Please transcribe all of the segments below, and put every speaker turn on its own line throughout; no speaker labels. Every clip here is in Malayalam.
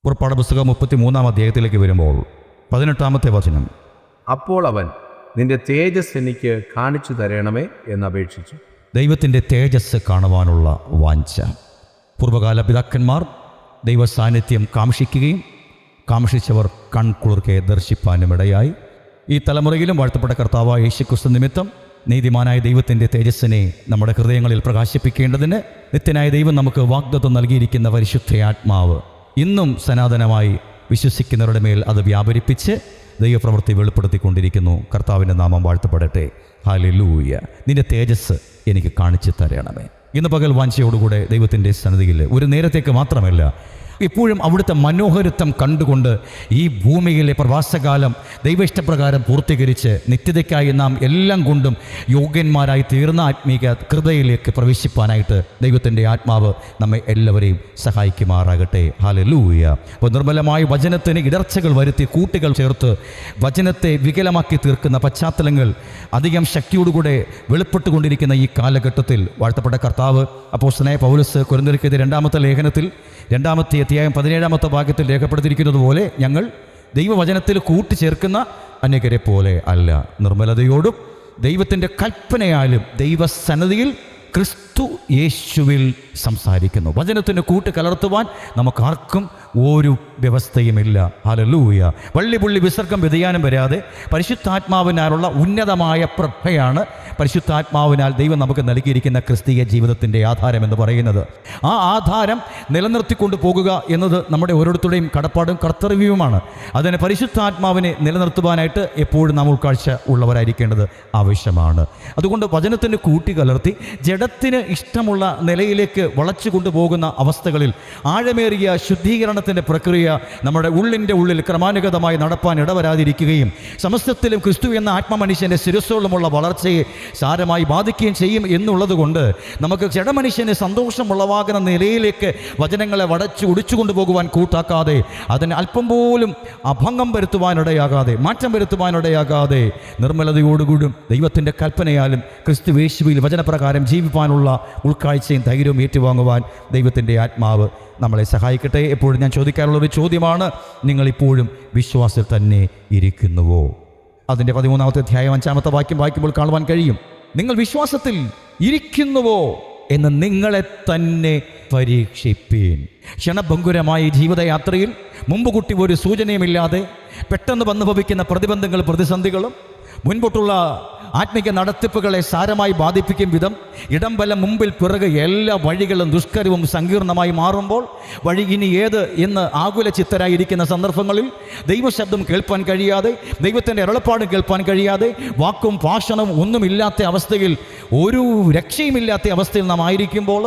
പുറപ്പാട് പുസ്തകം 33 അധ്യായത്തിലേക്ക് വരുമ്പോൾ 18 വചനം.
അപ്പോൾ അവൻ, നിന്റെ തേജസ് എനിക്ക് കാണിച്ചു തരണമേ എന്നപേക്ഷിച്ചു.
ദൈവത്തിൻ്റെ തേജസ് കാണുവാനുള്ള വാഞ്ച. പൂർവ്വകാല പിതാക്കന്മാർ ദൈവ സാന്നിധ്യം കാംക്ഷിക്കുകയും കാംക്ഷിച്ചവർ കൺകുളിർക്കെ ദർശിപ്പാനുമിടയായി. ഈ തലമുറയിലും വാഴ്ത്തപ്പെട്ട കർത്താവായ യേശുക്രിസ്തു നിമിത്തം നീതിമാനായ ദൈവത്തിൻ്റെ തേജസ്സിനെ നമ്മുടെ ഹൃദയങ്ങളിൽ പ്രകാശിപ്പിക്കേണ്ടതിന് നിത്യനായ ദൈവം നമുക്ക് വാഗ്ദത്തം നൽകിയിരിക്കുന്ന പരിശുദ്ധ ആത്മാവ് ഇന്നും സനാതനമായി വിശ്വസിക്കുന്നവരുടെ മേൽ അത് വ്യാപരിപ്പിച്ച് ദൈവപ്രവൃത്തി വെളിപ്പെടുത്തിക്കൊണ്ടിരിക്കുന്നു. കർത്താവിൻ്റെ നാമം വാഴ്ത്തപ്പെടട്ടെ. ഹല്ലേലൂയ. നിന്റെ തേജസ് എനിക്ക് കാണിച്ചു തരണമേ. ഇന്ന് പകൽ വാഞ്ചയോടുകൂടെ ദൈവത്തിൻ്റെ സന്നിധിയിൽ ഒരു നേരത്തേക്ക് മാത്രമല്ല, എപ്പോഴും അവിടുത്തെ മനോഹരത്വം കണ്ടുകൊണ്ട് ഈ ഭൂമിയിലെ പ്രവാസകാലം ദൈവഇഷ്ടപ്രകാരം പൂർത്തീകരിച്ച് നിത്യതയ്ക്കായി നാം എല്ലാം കൊണ്ടും യോഗ്യന്മാരായി തീർന്ന ആത്മീക കൃപയിലേക്ക് പ്രവേശിപ്പാനായിട്ട് ദൈവത്തിൻ്റെ ആത്മാവ് നമ്മെ എല്ലാവരെയും സഹായിക്കുമാറാകട്ടെ. ഹല്ലേലൂയ. അപ്പോൾ നിർമ്മലമായ വചനത്തിന് ഇടർച്ചകൾ വരുത്തി കൂട്ടുകൾ ചേർത്ത് വചനത്തെ വികലമാക്കി തീർക്കുന്ന പശ്ചാത്തലങ്ങൾ അധികം ശക്തിയോടുകൂടെ വെളിപ്പെട്ടുകൊണ്ടിരിക്കുന്ന ഈ കാലഘട്ടത്തിൽ വാഴ്ത്തപ്പെട്ട കർത്താവ് അപ്പോസ്തലനായ പൗലോസ് കൊരിന്ത്യർക്കെതിരെ 2-ാമത്തെ ലേഖനത്തിൽ 2-ാമത്തെ അധ്യായം 17-ാമത്തെ വാക്യത്തിൽ രേഖപ്പെടുത്തിയിരിക്കുന്നത് പോലെ ഞങ്ങൾ ദൈവവചനത്തിൽ കൂട്ടിച്ചേർക്കുന്ന അനേകരെ പോലെ അല്ല, നിർമ്മലതയോടും ദൈവത്തിൻ്റെ കൽപ്പനയാലും ദൈവസന്നിധിയിൽ ക്രിസ്തു യേശുവിൽ സംസാരിക്കുന്നു. വചനത്തിന് കൂട്ട് കലർത്തുവാൻ നമുക്കാർക്കും ഒരു വ്യവസ്ഥയുമില്ല. ഹല്ലേലൂയ. വള്ളിപുള്ളി വിസർഗം വ്യതിയാനം വരാതെ പരിശുദ്ധാത്മാവിനാലുള്ള ഉന്നതമായ പ്രഭയാണ് പരിശുദ്ധാത്മാവിനാൽ ദൈവം നമുക്ക് നൽകിയിരിക്കുന്ന ക്രിസ്തീയ ജീവിതത്തിൻ്റെ ആധാരം എന്ന് പറയുന്നത്. ആ ആധാരം നിലനിർത്തിക്കൊണ്ട് പോകുക എന്നത് നമ്മുടെ ഓരോരുത്തരുടെയും കടപ്പാടും കർത്തവ്യവുമാണ്. അതിന് പരിശുദ്ധാത്മാവിനെ നിലനിർത്തുവാനായിട്ട് എപ്പോഴും നാം ഉൾക്കാഴ്ച ഉള്ളവരായിരിക്കേണ്ടത് ആവശ്യമാണ്. അതുകൊണ്ട് വചനത്തിന് കൂട്ടി കലർത്തി ജഡത്തിന് ഇഷ്ടമുള്ള നിലയിലേക്ക് വളച്ചു കൊണ്ടുപോകുന്ന അവസ്ഥകളിൽ ആഴമേറിയ ശുദ്ധീകരണത്തിൻ്റെ പ്രക്രിയ നമ്മുടെ ഉള്ളിൻ്റെ ഉള്ളിൽ ക്രമാനുഗതമായി നടപ്പാൻ ഇടവരാതിരിക്കുകയും സമസ്തത്തിലും ക്രിസ്തു എന്ന ആത്മമനുഷ്യൻ്റെ ശിരസ്സോളമുള്ള വളർച്ചയെ സാരമായി ബാധിക്കുകയും ചെയ്യും എന്നുള്ളത് കൊണ്ട് നമുക്ക് ജഡമനുഷ്യന് സന്തോഷമുളവാകുന്ന നിലയിലേക്ക് വചനങ്ങളെ വടച്ചു ഒടിച്ചു കൊണ്ടുപോകുവാൻ കൂട്ടാക്കാതെ അതിന് അല്പം പോലും അഭംഗം വരുത്തുവാനിടയാകാതെ മാറ്റം വരുത്തുവാനിടയാകാതെ നിർമ്മലതയോടുകൂടും ദൈവത്തിൻ്റെ കൽപ്പനയാലും ക്രിസ്തു യേശുവിൽ വചനപ്രകാരം ജീവിപ്പാനുള്ള ഉൾക്കാഴ്ചയും ധൈര്യവും ഏറ്റുവാങ്ങുവാൻ ദൈവത്തിൻ്റെ ആത്മാവ് നമ്മളെ സഹായിക്കട്ടെ. എപ്പോഴും ഞാൻ ചോദിക്കാറുള്ളൊരു ചോദ്യമാണ്, നിങ്ങളിപ്പോഴും വിശ്വാസത്തിൽ തന്നെ ഇരിക്കുന്നുവോ? അതിൻ്റെ 13-ാമത്തെ അധ്യായം 5-ാമത്തെ വാക്യം വായിക്കുമ്പോൾ കാണുവാൻ കഴിയും, നിങ്ങൾ വിശ്വാസത്തിൽ ഇരിക്കുന്നുവോ എന്ന് നിങ്ങളെ തന്നെ പരീക്ഷിപ്പീൻ. ക്ഷണഭംഗുരമായ ജീവിതയാത്രയിൽ മുമ്പ് കൂട്ടി ഒരു സൂചനയുമില്ലാതെ പെട്ടെന്ന് വന്നു ഭവിക്കുന്ന പ്രതിബന്ധങ്ങളും പ്രതിസന്ധികളും മുൻപോട്ടുള്ള ആത്മിക നടത്തിപ്പുകളെ സാരമായി ബാധിപ്പിക്കും വിധം ഇടം വലം മുമ്പിൽ പിറകെ എല്ലാ വഴികളും ദുഷ്കരവും സങ്കീർണമായി മാറുമ്പോൾ വഴി ഇനി ഏത് എന്ന് ആകുല ചിത്തരായിരിക്കുന്ന സന്ദർഭങ്ങളിൽ ദൈവശബ്ദം കേൾപ്പാൻ കഴിയാതെ ദൈവത്തിൻ്റെ അരുളപ്പാടും കേൾപ്പാൻ കഴിയാതെ വാക്കും ഭാഷണവും ഒന്നുമില്ലാത്ത അവസ്ഥയിൽ ഒരു രക്ഷയുമില്ലാത്ത അവസ്ഥയിൽ നാം ആയിരിക്കുമ്പോൾ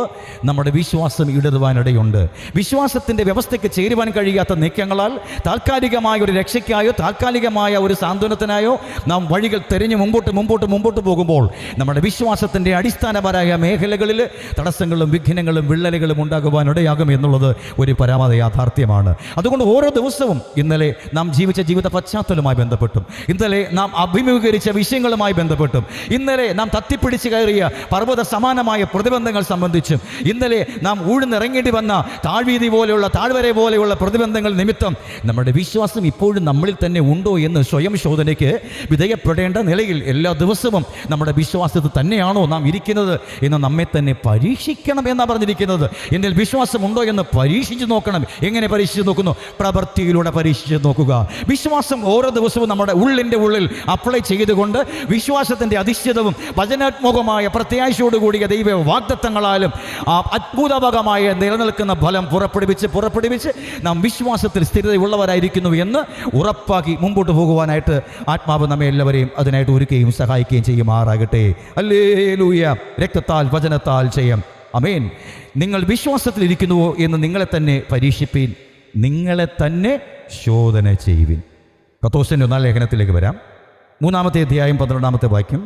നമ്മുടെ വിശ്വാസം ഇടറുവാനിടയുണ്ട്. വിശ്വാസത്തിൻ്റെ വ്യവസ്ഥയ്ക്ക് ചേരുവാൻ കഴിയാത്ത നീക്കങ്ങളാൽ താൽക്കാലികമായ ഒരു രക്ഷയ്ക്കായോ താൽക്കാലികമായ ഒരു സാന്ത്വനത്തിനായോ നാം വഴികൾ തെരഞ്ഞ് മുമ്പോട്ട് പോകുമ്പോൾ നമ്മുടെ വിശ്വാസത്തിൻ്റെ അടിസ്ഥാനപരമായ മേഖലകളിൽ തടസ്സങ്ങളും വിഘ്നങ്ങളും വിള്ളലുകളും ഉണ്ടാകുവാനിടയാകും എന്നുള്ളത് ഒരു പരമാവധി യാഥാർത്ഥ്യമാണ്. അതുകൊണ്ട് ഓരോ ദിവസവും ഇന്നലെ നാം ജീവിച്ച ജീവിത പശ്ചാത്തലവുമായി ബന്ധപ്പെട്ടും ഇന്നലെ നാം അഭിമുഖീകരിച്ച വിഷയങ്ങളുമായി ബന്ധപ്പെട്ടും ഇന്നലെ നാം തത്തിപ്പിടിച്ച് കയറിയ പർവ്വത സമാനമായ പ്രതിബന്ധങ്ങൾ സംബന്ധിച്ചും ഇന്നലെ നാം ഊഴ്ന്നിറങ്ങേണ്ടി വന്ന താഴ്വീതി പോലെയുള്ള താഴ്വര പോലെയുള്ള പ്രതിബന്ധങ്ങൾ നിമിത്തം നമ്മുടെ വിശ്വാസം ഇപ്പോഴും നമ്മളിൽ തന്നെ ഉണ്ടോ എന്ന് സ്വയം ശോധനയ്ക്ക് വിധേയപ്പെടേണ്ട നിലയിൽ എല്ലാ ദിവസവും നമ്മുടെ വിശ്വാസത്തിൽ തന്നെയാണോ നാം ഇരിക്കുന്നത് എന്ന് നമ്മെ തന്നെ പരീക്ഷിക്കണം എന്നാണ് പറഞ്ഞിരിക്കുന്നത്. എന്നിൽ വിശ്വാസമുണ്ടോ എന്ന് പരീക്ഷിച്ച് നോക്കണം. എങ്ങനെ പരീക്ഷിച്ച് നോക്കുന്നു? പ്രവൃത്തിയിലൂടെ പരീക്ഷിച്ച് നോക്കുക. വിശ്വാസം ഓരോ ദിവസവും നമ്മുടെ ഉള്ളിൻ്റെ ഉള്ളിൽ അപ്ലൈ ചെയ്തുകൊണ്ട് വിശ്വാസത്തിൻ്റെ അധിഷ്ഠിതവും വചനാത്മകമായ പ്രത്യാശയോടുകൂടിയ ദൈവ വാഗ്ദത്തങ്ങളാലും ആ അത്ഭുതകമായ നിലനിൽക്കുന്ന ഫലം പുറപ്പെടുവിച്ച് നാം വിശ്വാസത്തിൽ സ്ഥിരതയുള്ളവരായിരിക്കുന്നു എന്ന് ഉറപ്പാക്കി മുമ്പോട്ട് പോകുവാനായിട്ട് ആത്മാവ് നമ്മെ എല്ലാവരെയും അതിനായിട്ട് ഒരുക്കുകയും സഹായിക്കുകയും ചെയ്യുമാറാകട്ടെ. ഹല്ലേലൂയ. രക്തത്താൽ വചനത്താൽ ജയം. ആമേൻ. നിങ്ങൾ വിശ്വാസത്തിലിരിക്കുന്നുവോ എന്ന് നിങ്ങളെ തന്നെ പരീക്ഷിപ്പീൻ, നിങ്ങളെ തന്നെ ശോധന ചെയ്യുവിൻ. കത്തോസിൻ്റെ 1-ാം ലേഖനത്തിലേക്ക് വരാം. 3-ാമത്തെ അധ്യായം 12-ാമത്തെ വാക്യം.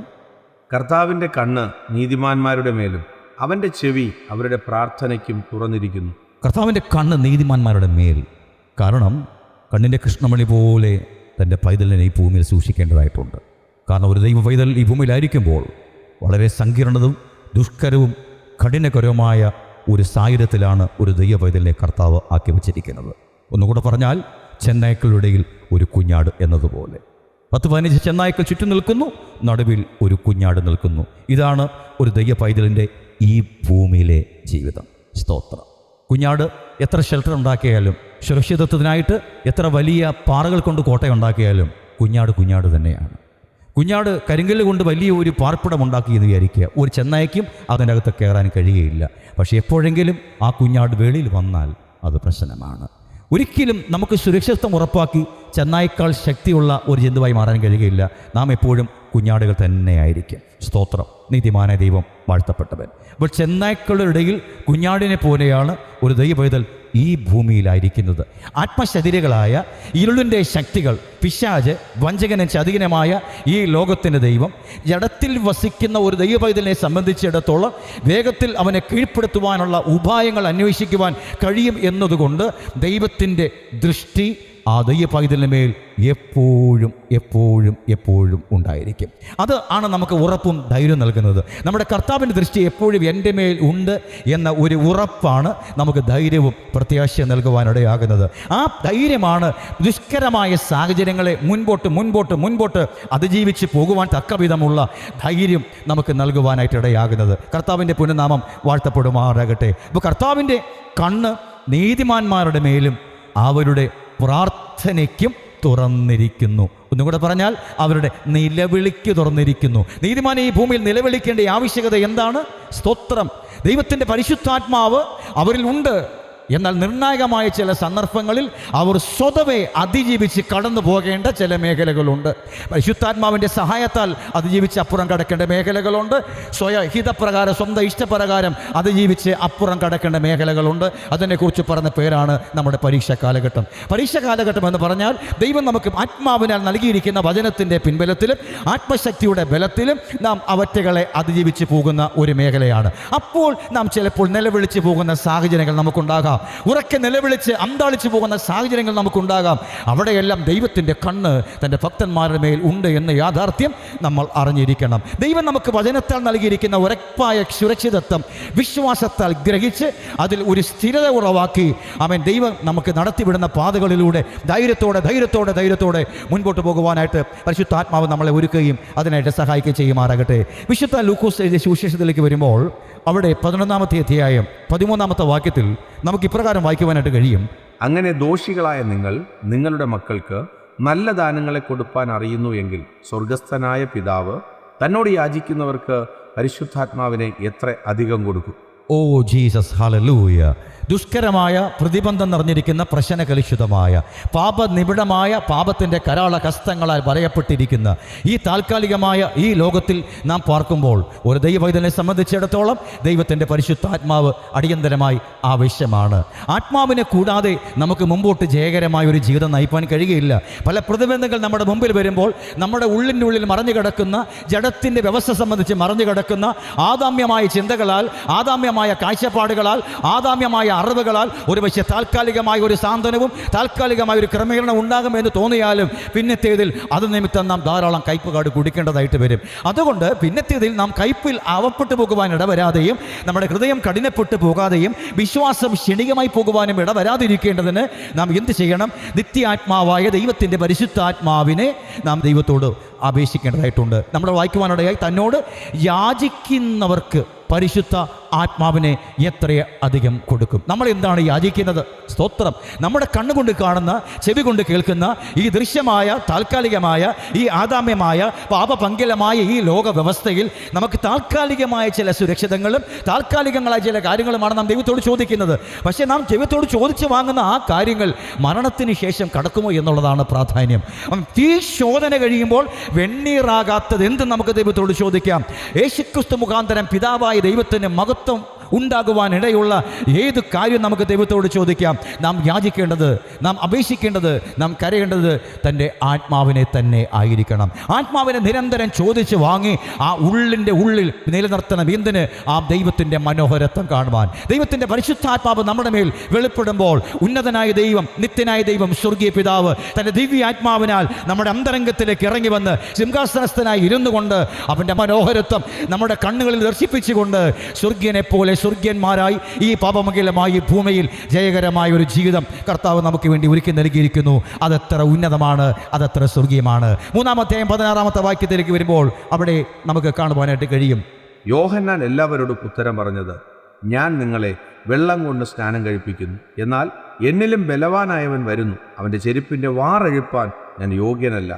കർത്താവിൻ്റെ കണ്ണ് നീതിമാന്മാരുടെ മേലും അവൻ്റെ ചെവി അവരുടെ പ്രാർത്ഥനയ്ക്കും തുറന്നിരിക്കുന്നു.
കർത്താവിൻ്റെ കണ്ണ് നീതിമാന്മാരുടെ മേൽ. കാരണം കണ്ണിൻ്റെ കൃഷ്ണമണി പോലെ തൻ്റെ പൈതലിനെ ഈ ഭൂമിയിൽ സൂക്ഷിക്കേണ്ടതായിട്ടുണ്ട്. കാരണം ഒരു ദൈവ പൈതൽ ഈ ഭൂമിയിലായിരിക്കുമ്പോൾ വളരെ സങ്കീർണതും ദുഷ്കരവും കഠിനകരവുമായ ഒരു സാഹചര്യത്തിലാണ് ഒരു ദൈവ പൈതലിനെ കർത്താവ് ആക്കി വച്ചിരിക്കുന്നത്. ഒന്നുകൂടെ പറഞ്ഞാൽ ചെന്നായ്ക്കളുടെ ഇടയിൽ ഒരു കുഞ്ഞാട് എന്നതുപോലെ 10-15 ചെന്നായ്ക്കൾ ചുറ്റും നിൽക്കുന്നു, നടുവിൽ ഒരു കുഞ്ഞാട് നിൽക്കുന്നു. ഇതാണ് ഒരു ദൈവ പൈതലിൻ്റെ ഈ ഭൂമിയിലെ ജീവിതം. സ്തോത്രം. കുഞ്ഞാട് എത്ര ഷെൽട്ടർ ഉണ്ടാക്കിയാലും, സുരക്ഷിതത്വത്തിനായിട്ട് എത്ര വലിയ പാറകൾ കൊണ്ട് കോട്ടയുണ്ടാക്കിയാലും കുഞ്ഞാട് തന്നെയാണ്. കുഞ്ഞാട് കരിങ്കല്ല് കൊണ്ട് വലിയ ഒരു പാർപ്പിടം ഉണ്ടാക്കി എന്ന് വിചാരിക്കുക, ഒരു ചെന്നായ്ക്കും അതിൻ്റെ അകത്ത് കയറാൻ കഴിയുകയില്ല. പക്ഷേ എപ്പോഴെങ്കിലും ആ കുഞ്ഞാട് വെളിയിൽ വന്നാൽ അത് പ്രശ്നമാണ്. ഒരിക്കലും നമുക്ക് സുരക്ഷിതത്വം ഉറപ്പാക്കി ചെന്നായേക്കാൾ ശക്തിയുള്ള ഒരു ജന്തുവായി മാറാൻ കഴിയുകയില്ല. നാം എപ്പോഴും കുഞ്ഞാടുകൾ തന്നെയായിരിക്കും. സ്തോത്രം. നീതിമാനായ ദൈവം വാഴ്ത്തപ്പെട്ടവൻ. അപ്പോൾ ചെന്നായ്ക്കളുടെ ഇടയിൽ കുഞ്ഞാടിനെ പോലെയാണ് ഒരു ദൈവ പൈതൽ ഈ ഭൂമിയിലായിരിക്കുന്നത്. ആത്മശരീരങ്ങളായ ഇരുളിൻ്റെ ശക്തികൾ, പിശാച്, വഞ്ചകനും ചതികനുമായ ഈ ലോകത്തിൻ്റെ ദൈവം ജഡത്തിൽ വസിക്കുന്ന ഒരു ദൈവ പൈതലിനെ സംബന്ധിച്ചിടത്തോളം വേഗത്തിൽ അവനെ കീഴ്പ്പെടുത്തുവാനുള്ള ഉപായങ്ങൾ അന്വേഷിക്കുവാൻ കഴിയും എന്നതുകൊണ്ട് ദൈവത്തിൻ്റെ ദൃഷ്ടി ആ ദൈവ പൈതലിന് മേൽ എപ്പോഴും എപ്പോഴും എപ്പോഴും ഉണ്ടായിരിക്കും. അത് ആണ് നമുക്ക് ഉറപ്പും ധൈര്യം നൽകുന്നത്. നമ്മുടെ കർത്താവിൻ്റെ ദൃഷ്ടി എപ്പോഴും എൻ്റെ മേൽ ഉണ്ട് എന്ന ഒരു ഉറപ്പാണ് നമുക്ക് ധൈര്യവും പ്രത്യാശ നൽകുവാനിടയാകുന്നത്. ആ ധൈര്യമാണ് ദുഷ്കരമായ സാഹചര്യങ്ങളെ മുൻപോട്ട് അതിജീവിച്ച് പോകുവാൻ തക്കവിധമുള്ള ധൈര്യം നമുക്ക് നൽകുവാനായിട്ടിടയാകുന്നത്. കർത്താവിൻ്റെ പുനഃനാമം വാഴ്ത്തപ്പെടുമാറാകട്ടെ. അപ്പോൾ കർത്താവിൻ്റെ കണ്ണ് നീതിമാന്മാരുടെ മേലും അവരുടെ പ്രാർത്ഥനയ്ക്കും തുറന്നിരിക്കുന്നു. ഒന്നുകൂടെ പറഞ്ഞാൽ അവരുടെ നിലവിളിക്ക് തുറന്നിരിക്കുന്നു. നീതിമാൻ ഈ ഭൂമിയിൽ നിലവിളിക്കേണ്ട ആവശ്യകത എന്താണ്? സ്തോത്രം. ദൈവത്തിൻ്റെ പരിശുദ്ധാത്മാവ് അവരിൽ ഉണ്ട്. എന്നാൽ നിർണായകമായ ചില സന്ദർഭങ്ങളിൽ അവർ സ്വതവേ അതിജീവിച്ച് കടന്നു പോകേണ്ട ചില മേഖലകളുണ്ട്. പരിശുദ്ധാത്മാവിൻ്റെ സഹായത്താൽ അതിജീവിച്ച് അപ്പുറം കടക്കേണ്ട മേഖലകളുണ്ട്. സ്വയഹിതപ്രകാരം, സ്വന്തം ഇഷ്ടപ്രകാരം അതിജീവിച്ച് അപ്പുറം കടക്കേണ്ട മേഖലകളുണ്ട്. അതിനെക്കുറിച്ച് പറഞ്ഞ പേരാണ് നമ്മുടെ പരീക്ഷാ കാലഘട്ടം. പരീക്ഷാ കാലഘട്ടം എന്ന് പറഞ്ഞാൽ ദൈവം നമുക്ക് ആത്മാവിനാൽ നൽകിയിരിക്കുന്ന വചനത്തിൻ്റെ പിൻബലത്തിലും ആത്മശക്തിയുടെ ബലത്തിലും നാം അവറ്റകളെ അതിജീവിച്ച് പോകുന്ന ഒരു മേഖലയാണ്. അപ്പോൾ നാം ചിലപ്പോൾ നിലവിളിച്ച് പോകുന്ന സാഹചര്യങ്ങൾ നമുക്കുണ്ടാകാം. ഉറക്കെ നിലവിളിച്ച് അന്താളിച്ചു പോകുന്ന സാഹചര്യങ്ങൾ നമുക്കുണ്ടാകാം. അവിടെയെല്ലാം ദൈവത്തിൻ്റെ കണ്ണ് തൻ്റെ ഭക്തന്മാരുടെ മേൽ ഉണ്ട് എന്ന യാഥാർത്ഥ്യം നമ്മൾ അറിഞ്ഞിരിക്കണം. ദൈവം നമുക്ക് വചനത്താൽ നൽകിയിരിക്കുന്ന ഉറപ്പായ സുരക്ഷിതത്വം വിശ്വാസത്താൽ ഗ്രഹിച്ച് അതിൽ ഒരു സ്ഥിരത ഉറവാക്കി ദൈവം നമുക്ക് നടത്തിവിടുന്ന പാതകളിലൂടെ ധൈര്യത്തോടെ മുൻപോട്ട് പോകുവാനായിട്ട് പരിശുദ്ധാത്മാവ് നമ്മളെ ഒരുക്കുകയും അതിനായിട്ട് സഹായിക്കുകയും ചെയ്യുമാറാകട്ടെ. വിശുദ്ധ ലൂക്കോസ് എഴുതിയ സുവിശേഷത്തിലേക്ക് വരുമ്പോൾ അവിടെ 11-ാമത്തെ അധ്യായം 13-ാമത്തെ വാക്യത്തിൽ നമുക്ക് ഇപ്രകാരം വായിക്കുവാനായിട്ട് കഴിയും:
അങ്ങനെ ദോഷികളായ നിങ്ങൾ നിങ്ങളുടെ മക്കൾക്ക് നല്ല ദാനങ്ങളെ കൊടുപ്പാൻ അറിയുന്നു എങ്കിൽ സ്വർഗസ്ഥനായ പിതാവ് തന്നോട് യാചിക്കുന്നവർക്ക് പരിശുദ്ധാത്മാവിനെ എത്ര അധികം കൊടുക്കും.
Oh Jesus, hallelujah. ദുഷ്കരമായ, പ്രതിബന്ധം നിറഞ്ഞിരിക്കുന്ന, പ്രശ്നകലുഷിതമായ, പാപനിബിഡമായ, പാപത്തിൻ്റെ കരാള ഹസ്തങ്ങളാൽ വരയപ്പെട്ടിരിക്കുന്ന ഈ താൽക്കാലികമായ ഈ ലോകത്തിൽ നാം പാർക്കുമ്പോൾ ഒരു ദൈവവൈതലിനെ സംബന്ധിച്ചിടത്തോളം ദൈവത്തിൻ്റെ പരിശുദ്ധാത്മാവ് അടിയന്തരമായി ആവശ്യമാണ്. ആത്മാവിനെ കൂടാതെ നമുക്ക് മുമ്പോട്ട് ജയകരമായ ഒരു ജീവിതം നയിപ്പാൻ കഴിയുകയില്ല. പല പ്രതിബന്ധങ്ങൾ നമ്മുടെ മുമ്പിൽ വരുമ്പോൾ നമ്മുടെ ഉള്ളിൻ്റെ ഉള്ളിൽ മറഞ്ഞു കിടക്കുന്ന, ജഡത്തിൻ്റെ വ്യവസ്ഥ സംബന്ധിച്ച് മറഞ്ഞു കിടക്കുന്ന ആദാമ്യമായ ചിന്തകളാൽ, ആദാമ്യമായ കാഴ്ചപ്പാടുകളാൽ, ആദാമ്യമായ അറിവുകളാൽ ഒരുപക്ഷെ താൽക്കാലികമായ ഒരു സാന്ത്വനവും താൽക്കാലികമായ ഒരു ക്രമീകരണം ഉണ്ടാകുമെന്ന് തോന്നിയാലും പിന്നത്തേതിൽ അത് നിമിത്തം നാം ധാരാളം കയ്പുകാട് കുടിക്കേണ്ടതായിട്ട് വരും. അതുകൊണ്ട് പിന്നത്തേതിൽ നാം കയ്പിൽ അവപ്പെട്ടു പോകുവാൻ ഇടവരാതെയും നമ്മുടെ ഹൃദയം കഠിനപ്പെട്ടു പോകാതെയും വിശ്വാസം ക്ഷണികമായി പോകുവാനും ഇടവരാതിരിക്കേണ്ടതിന് നാം എന്ത് ചെയ്യണം? നിത്യാത്മാവായ ദൈവത്തിൻ്റെ പരിശുദ്ധാത്മാവിനെ നാം ദൈവത്തോട് അപേക്ഷിക്കേണ്ടതായിട്ടുണ്ട്. നമ്മുടെ വായിക്കുവാനിടയായി തന്നോട് യാചിക്കുന്നവർക്ക് പരിശുദ്ധ ആത്മാവിനെ എത്രയധികം കൊടുക്കും. നമ്മൾ എന്താണ് യാചിക്കുന്നത്? സ്തോത്രം. നമ്മുടെ കണ്ണുകൊണ്ട് കാണുന്ന, ചെവി കൊണ്ട് കേൾക്കുന്ന ഈ ദൃശ്യമായ, താൽക്കാലികമായ, ഈ ആദാമ്യമായ, പാപപങ്കിലമായ ഈ ലോക വ്യവസ്ഥയിൽ നമുക്ക് താൽക്കാലികമായ ചില സുരക്ഷിതങ്ങളും താൽക്കാലികങ്ങളായ ചില കാര്യങ്ങളുമാണ് നാം ദൈവത്തോട് ചോദിക്കുന്നത്. പക്ഷേ നാം ദൈവത്തോട് ചോദിച്ച് വാങ്ങുന്ന ആ കാര്യങ്ങൾ മരണത്തിന് ശേഷം കടക്കുമോ എന്നുള്ളതാണ് പ്രാധാന്യം. തീ ശോധന കഴിയുമ്പോൾ വെണ്ണീറാകാത്തത് എന്ത് നമുക്ക് ദൈവത്തോട് ചോദിക്കാം. യേശുക്രിസ്തു മുഖാന്തരം പിതാവായ ദൈവത്തിന് മഹത്വം ഉണ്ടാകുവാനിടയുള്ള ഏത് കാര്യം നമുക്ക് ദൈവത്തോട് ചോദിക്കാം. നാം യാചിക്കേണ്ടത്, നാം അപേക്ഷിക്കേണ്ടത്, നാം കരയേണ്ടത് തൻ്റെ ആത്മാവിനെ തന്നെ ആയിരിക്കണം. ആത്മാവിനെ നിരന്തരം ചോദിച്ച് വാങ്ങി ആ ഉള്ളിൻ്റെ ഉള്ളിൽ നിലനിർത്തണം. എന്തിന്? ആ ദൈവത്തിൻ്റെ മനോഹരത്വം കാണുവാൻ. ദൈവത്തിൻ്റെ പരിശുദ്ധാത്മാവ് നമ്മുടെ മേൽ വെളിപ്പെടുമ്പോൾ ഉന്നതനായ ദൈവം, നിത്യനായ ദൈവം, സ്വർഗീയ പിതാവ് തൻ്റെ ദിവ്യാത്മാവിനാൽ നമ്മുടെ അന്തരംഗത്തിലേക്ക് ഇറങ്ങി വന്ന് സിംഹാസനസ്ഥനായി ഇരുന്നു കൊണ്ട് അവൻ്റെ മനോഹരത്വം നമ്മുടെ കണ്ണുകളിൽ ദർശിപ്പിച്ചുകൊണ്ട് സ്വർഗീയനെ പോലെ സ്വർഗ്യന്മാരായി ഈ പാപമംഗലമായി ഭൂമിയിൽ ജയകരമായ ഒരു ജീവിതം കർത്താവ് നമുക്ക് വേണ്ടി ഒരുക്കി നൽകിയിരിക്കുന്നു. അതെത്ര ഉന്നതമാണ്, അതെത്ര സ്വർഗീയമാണ്. 3-ാം അധ്യായം 16-ാമത്തെ വാക്യത്തിലേക്ക് വരുമ്പോൾ അവിടെ നമുക്ക് കാണുവാനായിട്ട് കഴിയും.
യോഹന്നാൻ എല്ലാവരോടും ഉത്തരം പറഞ്ഞത്, ഞാൻ നിങ്ങളെ വെള്ളം കൊണ്ട് സ്നാനം കഴിപ്പിക്കുന്നു, എന്നാൽ എന്നിലും ബലവാനായവൻ വരുന്നു, അവൻ്റെ ചെരുപ്പിൻ്റെ വാറഴിപ്പാൻ ഞാൻ യോഗ്യനല്ല.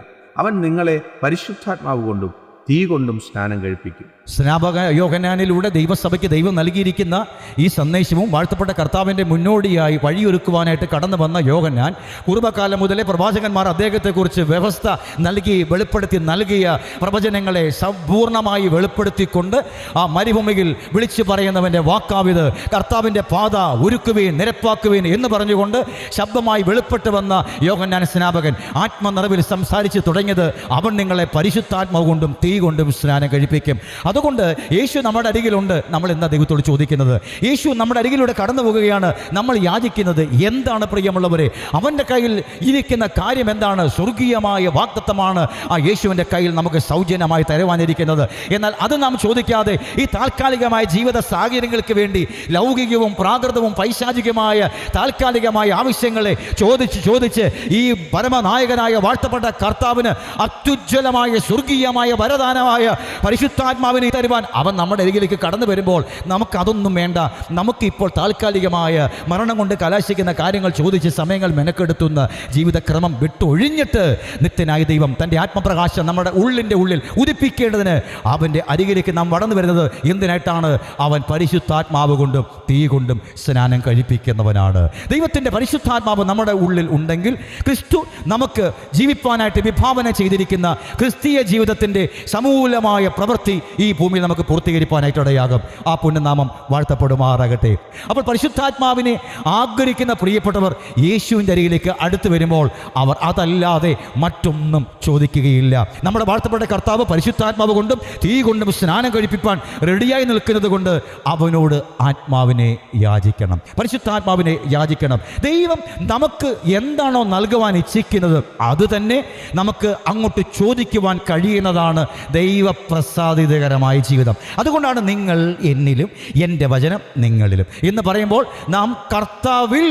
അവൻ നിങ്ങളെ പരിശുദ്ധാത്മാവ് കൊണ്ടും തീ കൊണ്ടും സ്നാനം കഴിപ്പിക്കും.
സ്നാപക യോഹന്നാനിലൂടെ ദൈവസഭയ്ക്ക് ദൈവം നൽകിയിരിക്കുന്ന ഈ സന്ദേശവും വാഴ്ത്തപ്പെട്ട കർത്താവിൻ്റെ മുന്നോടിയായി വഴിയൊരുക്കുവാനായിട്ട് കടന്നു വന്ന യോഹന്നാൻ പൂർവ്വകാലം മുതലേ പ്രവാചകന്മാർ അദ്ദേഹത്തെക്കുറിച്ച് വ്യവസ്ഥ നൽകി വെളിപ്പെടുത്തി നൽകിയ പ്രവചനങ്ങളെ സമ്പൂർണ്ണമായി വെളിപ്പെടുത്തിക്കൊണ്ട് ആ മരുഭൂമിയിൽ വിളിച്ചു പറയുന്നവൻ്റെ വാക്കാവിത്, കർത്താവിൻ്റെ പാത ഒരുക്കുവീൻ, നിരപ്പാക്കുവീൻ എന്ന് പറഞ്ഞുകൊണ്ട് ശബ്ദമായി വെളിപ്പെട്ട് വന്ന യോഹന്നാൻ സ്നാപകൻ ആത്മനിറവിൽ സംസാരിച്ച് തുടങ്ങിയത്, അവൻ നിങ്ങളെ പരിശുദ്ധാത്മാവ് കൊണ്ടും തീ കൊണ്ടും സ്നാനം കഴിപ്പിക്കും. അതുകൊണ്ട് യേശു നമ്മുടെ അരികിലുണ്ട്. നമ്മൾ എന്താ ദൈവത്തോട് ചോദിക്കുന്നത്? യേശു നമ്മുടെ അരികിലൂടെ കടന്നു പോകുകയാണ്. നമ്മൾ യാചിക്കുന്നത് എന്താണ് പ്രിയമുള്ളവരെ? അവൻ്റെ കയ്യിൽ ഇരിക്കുന്ന കാര്യം എന്താണ്? സ്വർഗീയമായ വാഗ്ദത്തമാണ് ആ യേശുവിൻ്റെ കയ്യിൽ നമുക്ക് സൗജന്യമായി തരുവാനിരിക്കുന്നത്. എന്നാൽ അത് നാം ചോദിക്കാതെ ഈ താൽക്കാലികമായ ജീവിത സാഹചര്യങ്ങൾക്ക് വേണ്ടി ലൗകികവും പ്രാകൃതവും പൈശാചികമായ താൽക്കാലികമായ ആവശ്യങ്ങളെ ചോദിച്ച് ഈ പരമനായകനായ വാഴ്ത്തപ്പെട്ട കർത്താവിന് അത്യുജ്വലമായ സ്വർഗീയമായ വരദാനമായ പരിശുദ്ധാത്മാവിനെ തരുവാൻ അവൻ നമ്മുടെ അരികിലേക്ക് കടന്നു വരുമ്പോൾ നമുക്കതൊന്നും വേണ്ട. നമുക്കിപ്പോൾ താൽക്കാലികമായ മരണം കൊണ്ട് കലാശിക്കുന്ന കാര്യങ്ങൾ ചോദിച്ച് സമയങ്ങൾ മെനക്കെടുത്തുന്ന ജീവിതക്രമം വിട്ടൊഴിഞ്ഞിട്ട് നിത്യനായ ദൈവം തൻ്റെ ആത്മപ്രകാശം നമ്മുടെ ഉള്ളിൻ്റെ ഉള്ളിൽ ഉദിപ്പിക്കേണ്ടതിന് അവൻ്റെ അരികിലേക്ക് നാം വളർന്നു വരുന്നത് എന്തിനായിട്ടാണ്? അവൻ പരിശുദ്ധാത്മാവ് കൊണ്ടും തീ കൊണ്ടും സ്നാനം കഴിപ്പിക്കുന്നവനാണ്. ദൈവത്തിൻ്റെ പരിശുദ്ധാത്മാവ് നമ്മുടെ ഉള്ളിൽ ഉണ്ടെങ്കിൽ ക്രിസ്തു നമുക്ക് ജീവിപ്പാനായിട്ട് വിഭാവന ചെയ്തിരിക്കുന്ന ക്രിസ്തീയ ജീവിതത്തിൻ്റെ സമൂലമായ പ്രവൃത്തി ഈ ഭൂമിയിൽ നമുക്ക് പൂർത്തീകരിക്കാനായിട്ടിടയാകും. ആ പുണ്യനാമം വാഴ്ത്തപ്പെടുമാറാകട്ടെ. അപ്പോൾ പരിശുദ്ധാത്മാവിനെ ആഗ്രഹിക്കുന്ന പ്രിയപ്പെട്ടവർ യേശുവിൻ്റെ അരികിലേക്ക് അടുത്ത് വരുമ്പോൾ അവർ അതല്ലാതെ മറ്റൊന്നും ചോദിക്കുകയില്ല. നമ്മുടെ വാഴ്ത്തപ്പെട്ട കർത്താവ് പരിശുദ്ധാത്മാവ് കൊണ്ടും തീ കൊണ്ടും സ്നാനം കഴിപ്പിക്കാൻ റെഡിയായി നിൽക്കുന്നത് കൊണ്ട് അവനോട് ആത്മാവിനെ യാചിക്കണം, പരിശുദ്ധാത്മാവിനെ യാചിക്കണം. ദൈവം നമുക്ക് എന്താണോ നൽകുവാൻ ഇച്ഛിക്കുന്നത് അത് തന്നെ നമുക്ക് അങ്ങോട്ട് ചോദിക്കുവാൻ കഴിയുന്നതാണ് ദൈവപ്രസാദിതകരമായ ജീവിതം. അതുകൊണ്ടാണ് നിങ്ങൾ എന്നിലും എൻ്റെ വചനം നിങ്ങളിലും എന്ന് പറയുമ്പോൾ നാം കർത്താവിൽ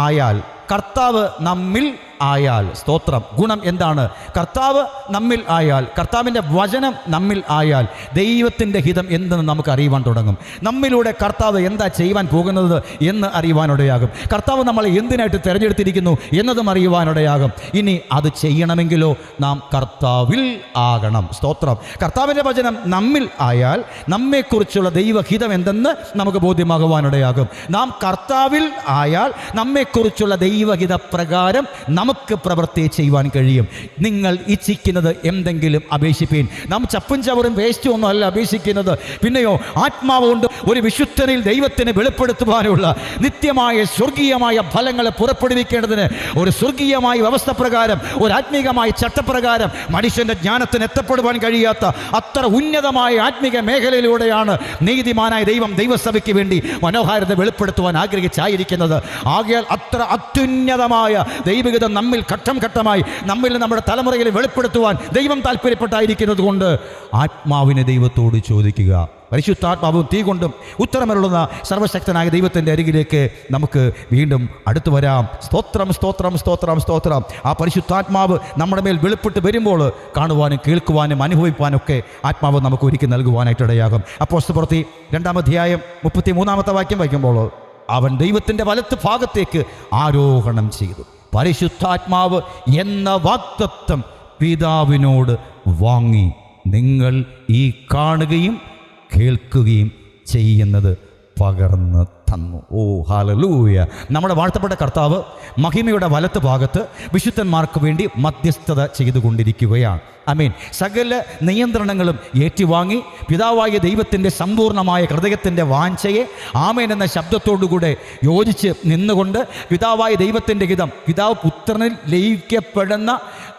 ആയാൽ, കർത്താവ് നമ്മിൽ ആയാൽ, സ്തോത്രം. ഗുണം എന്താണ്? കർത്താവ് നമ്മിൽ ആയാൽ, കർത്താവിൻ്റെ വചനം നമ്മിൽ ആയാൽ ദൈവത്തിൻ്റെ ഹിതം എന്തെന്ന് നമുക്ക് അറിയുവാൻ തുടങ്ങും. നമ്മിലൂടെ കർത്താവ് എന്താ ചെയ്യുവാൻ പോകുന്നത് എന്ന് അറിയുവാനിടയാകും. കർത്താവ് നമ്മളെ എന്തിനായിട്ട് തിരഞ്ഞെടുത്തിരിക്കുന്നു എന്നതും അറിയുവാനിടയാകും. ഇനി അത് ചെയ്യണമെങ്കിലോ നാം കർത്താവിൽ ആകണം. സ്തോത്രം. കർത്താവിൻ്റെ വചനം നമ്മിൽ ആയാൽ നമ്മെക്കുറിച്ചുള്ള ദൈവഹിതം എന്തെന്ന് നമുക്ക് ബോധ്യമാകുവാനിടയാകും. നാം കർത്താവിൽ ആയാൽ നമ്മെക്കുറിച്ചുള്ള ദൈവഹിത പ്രകാരം നമുക്ക് പ്രവൃത്തി ചെയ്യുവാൻ കഴിയും. നിങ്ങൾ ഇച്ഛിക്കുന്നത് എന്തെങ്കിലും അപേക്ഷിപ്പീൻ. നാം ചപ്പും ചവറും വേസ്റ്റും ഒന്നും അല്ല അപേക്ഷിക്കുന്നത്. പിന്നെയോ ആത്മാവ് കൊണ്ട് ഒരു വിശുദ്ധനിൽ ദൈവത്തിന് വെളിപ്പെടുത്തുവാനുള്ള നിത്യമായ സ്വർഗീയമായ ഫലങ്ങളെ പുറപ്പെടുവിക്കേണ്ടതിന് ഒരു സ്വർഗീയമായ വ്യവസ്ഥ പ്രകാരം, ഒരു ആത്മീകമായ ചട്ടപ്രകാരം മനുഷ്യൻ്റെ ജ്ഞാനത്തിന് എത്തപ്പെടുവാൻ കഴിയാത്ത അത്ര ഉന്നതമായ ആത്മീക മേഖലയിലൂടെയാണ് നീതിമാനായ ദൈവം ദൈവസഭയ്ക്ക് വേണ്ടി മനോഹാരിത വെളിപ്പെടുത്തുവാൻ ആഗ്രഹിച്ചായിരിക്കുന്നത്. ആകയാൽ അത്ര അത്യുന്നതമായ ദൈവഗീതം നമ്മിൽ ഘട്ടം ഘട്ടമായി നമ്മിൽ നമ്മുടെ തലമുറയിൽ വെളിപ്പെടുത്തുവാൻ ദൈവം താല്പര്യപ്പെട്ടായിരിക്കുന്നത് കൊണ്ട് ആത്മാവിനെ ദൈവത്തോട് ചോദിക്കുക. പരിശുദ്ധാത്മാവും തീ കൊണ്ടും ഉത്തരമരുളുന്ന സർവശക്തനായ ദൈവത്തിൻ്റെ അരികിലേക്ക് നമുക്ക് വീണ്ടും അടുത്തു വരാം. സ്തോത്രം, സ്തോത്രം, സ്തോത്രം, സ്തോത്രം. ആ പരിശുദ്ധാത്മാവ് നമ്മുടെ മേൽ വെളിപ്പെട്ട് വരുമ്പോൾ കാണുവാനും കേൾക്കുവാനും അനുഭവിക്കാനൊക്കെ ആത്മാവ് നമുക്ക് ഒരുക്കി നൽകുവാനായിട്ടിടയാകും. അപ്പോസ്തലപ്രവൃത്തി 2-ാം അധ്യായം 33-ാമത്തെ വാക്യം വായിക്കുമ്പോൾ അവൻ ദൈവത്തിൻ്റെ വലത്ത് ഭാഗത്തേക്ക് ആരോഹണം ചെയ്തു. പരിശുദ്ധാത്മാവ് എന്ന വാഗ്ദത്തം പിതാവിനോട് വാങ്ങി നിങ്ങൾ ഈ കാണുകയും കേൾക്കുകയും ചെയ്യുന്നത് പകർന്ന് തന്നു. ഓ ഹല്ലേലൂയ. നമ്മുടെ വാഴ്ത്തപ്പെട്ട കർത്താവ് മഹിമയുടെ വലത്ത് ഭാഗത്ത് വിശുദ്ധന്മാർക്ക് വേണ്ടി മധ്യസ്ഥത ചെയ്തുകൊണ്ടിരിക്കുകയാണ്. ആമേൻ. സകല നിയന്ത്രണങ്ങളും ഏറ്റുവാങ്ങി പിതാവായ ദൈവത്തിൻ്റെ സമ്പൂർണ്ണമായ ഹൃദയത്തിൻ്റെ വാഞ്ചയെ ആമേൻ എന്ന ശബ്ദത്തോടുകൂടെ യോജിച്ച് നിന്നുകൊണ്ട് പിതാവായ ദൈവത്തിൻ്റെ ഹിതം, പിതാവ് പുത്രനിൽ ലയിക്കപ്പെടുന്ന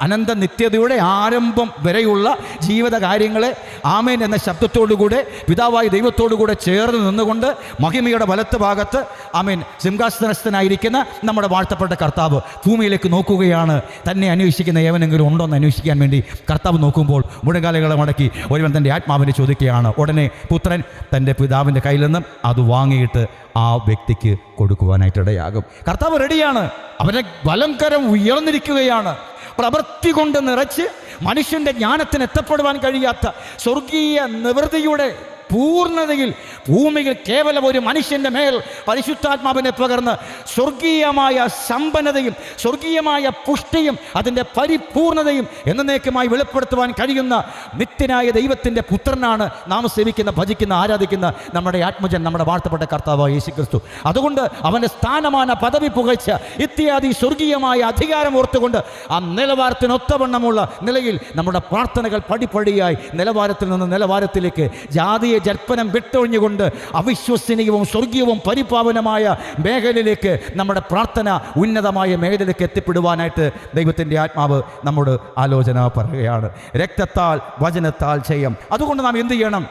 അനന്ത നിത്യതയുടെ ആരംഭം വരെയുള്ള ജീവിത കാര്യങ്ങളെ ആമേൻ എന്ന ശബ്ദത്തോടുകൂടെ പിതാവായ ദൈവത്തോടുകൂടെ ചേർന്ന് നിന്നുകൊണ്ട് മഹിമയുടെ വലത്ത് ഭാഗത്ത് ആമേൻ സിംഹാസനസ്ഥനായിരിക്കുന്ന നമ്മുടെ വാഴ്ത്തപ്പെട്ട കർത്താവ് ഭൂമിയിലേക്ക് നോക്കുകയാണ്. തന്നെ അന്വേഷിക്കുന്ന ഏവനെങ്കിലും ഉണ്ടോ എന്ന് അന്വേഷിക്കാൻ വേണ്ടി കർത്താവ് നോക്കുമ്പോൾ മുഴങ്കാലുകളെ മടക്കി ഒരുവൻ തൻ്റെ ആത്മാവിനെ ചോദിക്കുകയാണ്. ഉടനെ പുത്രൻ തൻ്റെ പിതാവിൻ്റെ കയ്യിൽ നിന്നും അത് വാങ്ങിയിട്ട് ആ വ്യക്തിക്ക് കൊടുക്കുവാനായിട്ടിടയാകും. കർത്താവ് റെഡിയാണ്. അവൻ്റെ വലംകരം ഉയർന്നിരിക്കുകയാണ്. പ്രവൃത്തി കൊണ്ട് നിറച്ച് മനുഷ്യൻ്റെ ജ്ഞാനത്തിന് എത്തപ്പെടുവാൻ കഴിയാത്ത സ്വർഗീയ നിവൃത്തിയുടെ പൂർണ്ണതയിൽ ഭൂമിയിൽ കേവലം ഒരു മനുഷ്യൻ്റെ മേൽ പരിശുദ്ധാത്മാവിനെ പകർന്ന് സ്വർഗീയമായ സമ്പന്നതയും സ്വർഗീയമായ പുഷ്ടിയും അതിൻ്റെ പരിപൂർണതയും എന്നേക്കുമായി വെളിപ്പെടുത്തുവാൻ കഴിയുന്ന നിത്യനായ ദൈവത്തിൻ്റെ പുത്രനാണ് നാം സേവിക്കുന്ന, ഭജിക്കുന്ന, ആരാധിക്കുന്ന നമ്മുടെ ആത്മജൻ, നമ്മുടെ വാഴ്ത്തപ്പെട്ട കർത്താവായ യേശുക്രിസ്തു. അതുകൊണ്ട് അവൻ്റെ സ്ഥാനമാന പദവി പുകഴ്ച ഇത്യാദി സ്വർഗീയമായ അധികാരം ഓർത്തുകൊണ്ട് ആ നിലവാരത്തിനൊത്തവണ്ണമുള്ള നിലയിൽ നമ്മുടെ പ്രാർത്ഥനകൾ പടിപ്പടിയായി നിലവാരത്തിൽ നിന്ന് നിലവാരത്തിലേക്ക് ജാതീയ ജൽപ്പനം വിട്ടൊഴിഞ്ഞുകൊണ്ട് അവിശ്വസനീയവും സ്വർഗീയവും പരിപാവനമായ മേഖലയിലേക്ക് നമ്മുടെ പ്രാർത്ഥന ഉന്നതമായ മേഖലയിലേക്ക് എത്തിപ്പെടുവാനായിട്ട് ദൈവത്തിൻ്റെ ആത്മാവ് നമ്മോട് ആലോചന പറയുകയാണ്. രക്തത്താൽ വചനത്താൽ ചെയ്യാം. അതുകൊണ്ട് നാം എന്ത് ചെയ്യണം?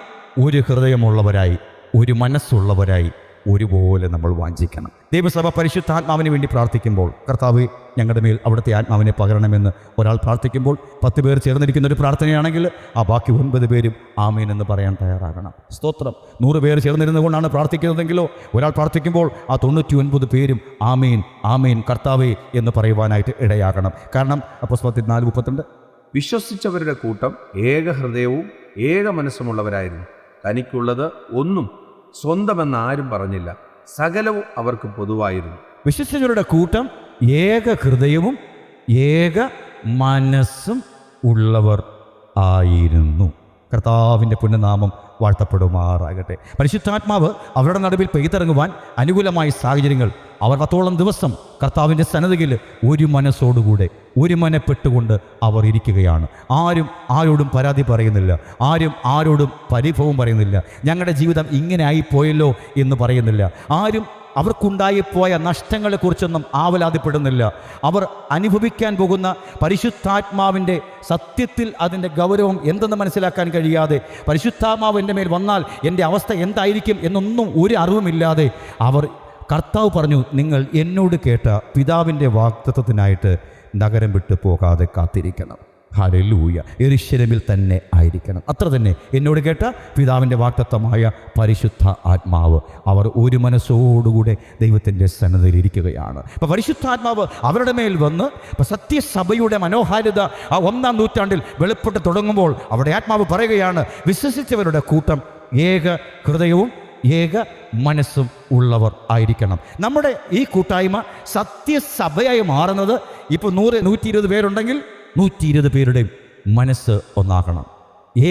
ഒരു ഹൃദയമുള്ളവരായി, ഒരു മനസ്സുള്ളവരായി ഒരുപോലെ നമ്മൾ വാഞ്ചിക്കണം. ദൈവസഭ പരിശുദ്ധാത്മാവിന് വേണ്ടി പ്രാർത്ഥിക്കുമ്പോൾ കർത്താവ് ഞങ്ങളുടെ മേൽ അവിടുത്തെ ആത്മാവിനെ പകരണമെന്ന് ഒരാൾ പ്രാർത്ഥിക്കുമ്പോൾ 10 പേർ ചേർന്നിരിക്കുന്ന ഒരു പ്രാർത്ഥനയാണെങ്കിൽ ആ ബാക്കി 9 പേരും ആമേൻ എന്ന് പറയാൻ തയ്യാറാകണം. സ്തോത്രം. 100 പേർ ചേർന്നിരുന്നു കൊണ്ടാണ് പ്രാർത്ഥിക്കുന്നതെങ്കിലോ ഒരാൾ പ്രാർത്ഥിക്കുമ്പോൾ ആ 99 പേരും ആമേൻ ആമേൻ കർത്താവേ എന്ന് പറയുവാനായിട്ട് ഇടയാകണം. കാരണം അപ്പോസ്തലർ 4:32
വിശ്വസിച്ചവരുടെ കൂട്ടം ഏക ഹൃദയവും ഏക മനസ്സുമുള്ളവരായിരുന്നു. തനിക്കുള്ളത് ഒന്നും സ്വന്തമെന്ന് ആരും പറഞ്ഞില്ല, സകലവും അവർക്ക് പൊതുവായിരുന്നു.
വിശ്വസിച്ചവരുടെ കൂട്ടം ഏക ഹൃദയവും ഏക മനസ്സും ഉള്ളവർ ആയിരുന്നു. കർത്താവിൻ്റെ പുണ്യനാമം വാഴ്ത്തപ്പെടുമാറാകട്ടെ. പരിശുദ്ധാത്മാവ് അവരുടെ നടുവിൽ പെയ്തിറങ്ങുവാൻ അനുകൂലമായ സാഹചര്യങ്ങൾ അവർ 10 ദിവസം കർത്താവിൻ്റെ സന്നിധിയിൽ ഒരു മനസ്സോടുകൂടെ ഒരു മനപ്പെട്ടുകൊണ്ട് അവർ ഇരിക്കുകയാണ്. ആരും ആരോടും പരാതി പറയുന്നില്ല, ആരും ആരോടും പരിഭവം പറയുന്നില്ല, ഞങ്ങളുടെ ജീവിതം ഇങ്ങനെ ആയിപ്പോയല്ലോ എന്ന് പറയുന്നില്ല. ആരും അവർക്കുണ്ടായിപ്പോയ നഷ്ടങ്ങളെക്കുറിച്ചൊന്നും ആവലാതിപ്പെടുന്നില്ല. അവർ അനുഭവിക്കാൻ പോകുന്ന പരിശുദ്ധാത്മാവിൻ്റെ സത്യത്തിൽ അതിൻ്റെ ഗൗരവം എന്തെന്ന് മനസ്സിലാക്കാൻ കഴിയാതെ, പരിശുദ്ധാത്മാവ് എൻ്റെ മേൽ വന്നാൽ എൻ്റെ അവസ്ഥ എന്തായിരിക്കും എന്നൊന്നും ഒരു അറിവുമില്ലാതെ അവർ, കർത്താവ് പറഞ്ഞു, നിങ്ങൾ എന്നോട് കേട്ട പിതാവിൻ്റെ വാഗ്ദത്തത്തിനായിട്ട് നഗരം വിട്ടു പോകാതെ കാത്തിരിക്കണം. ഹല്ലേലൂയ. യെരൂശലേമിൽ തന്നെ ആയിരിക്കണം. അത്ര തന്നെ എന്നോട് കേട്ട പിതാവിൻ്റെ വാഗ്ദത്തമായ പരിശുദ്ധ ആത്മാവ് അവർ ഒരു മനസ്സോടുകൂടെ ദൈവത്തിൻ്റെ സന്നിധിയിൽ ഇരിക്കുകയാണ്. അപ്പോൾ പരിശുദ്ധാത്മാവ് അവരുടെ മേൽ വന്ന് സത്യസഭയുടെ മനോഹാരിത ആ 1-ാം നൂറ്റാണ്ടിൽ വെളിപ്പെട്ട് തുടങ്ങുമ്പോൾ അവിടെ ആത്മാവ് പറയുകയാണ്, വിശ്വസിച്ചവരുടെ കൂട്ടം ഏക ഹൃദയവും ഏക മനസ്സും ഉള്ളവർ ആയിരിക്കണം. നമ്മുടെ ഈ കൂട്ടായ്മ സത്യസഭയായി മാറുന്നത് ഇപ്പോൾ 100-120 പേരുണ്ടെങ്കിൽ 120 പേരുടെയും മനസ്സ് ഒന്നാകണം.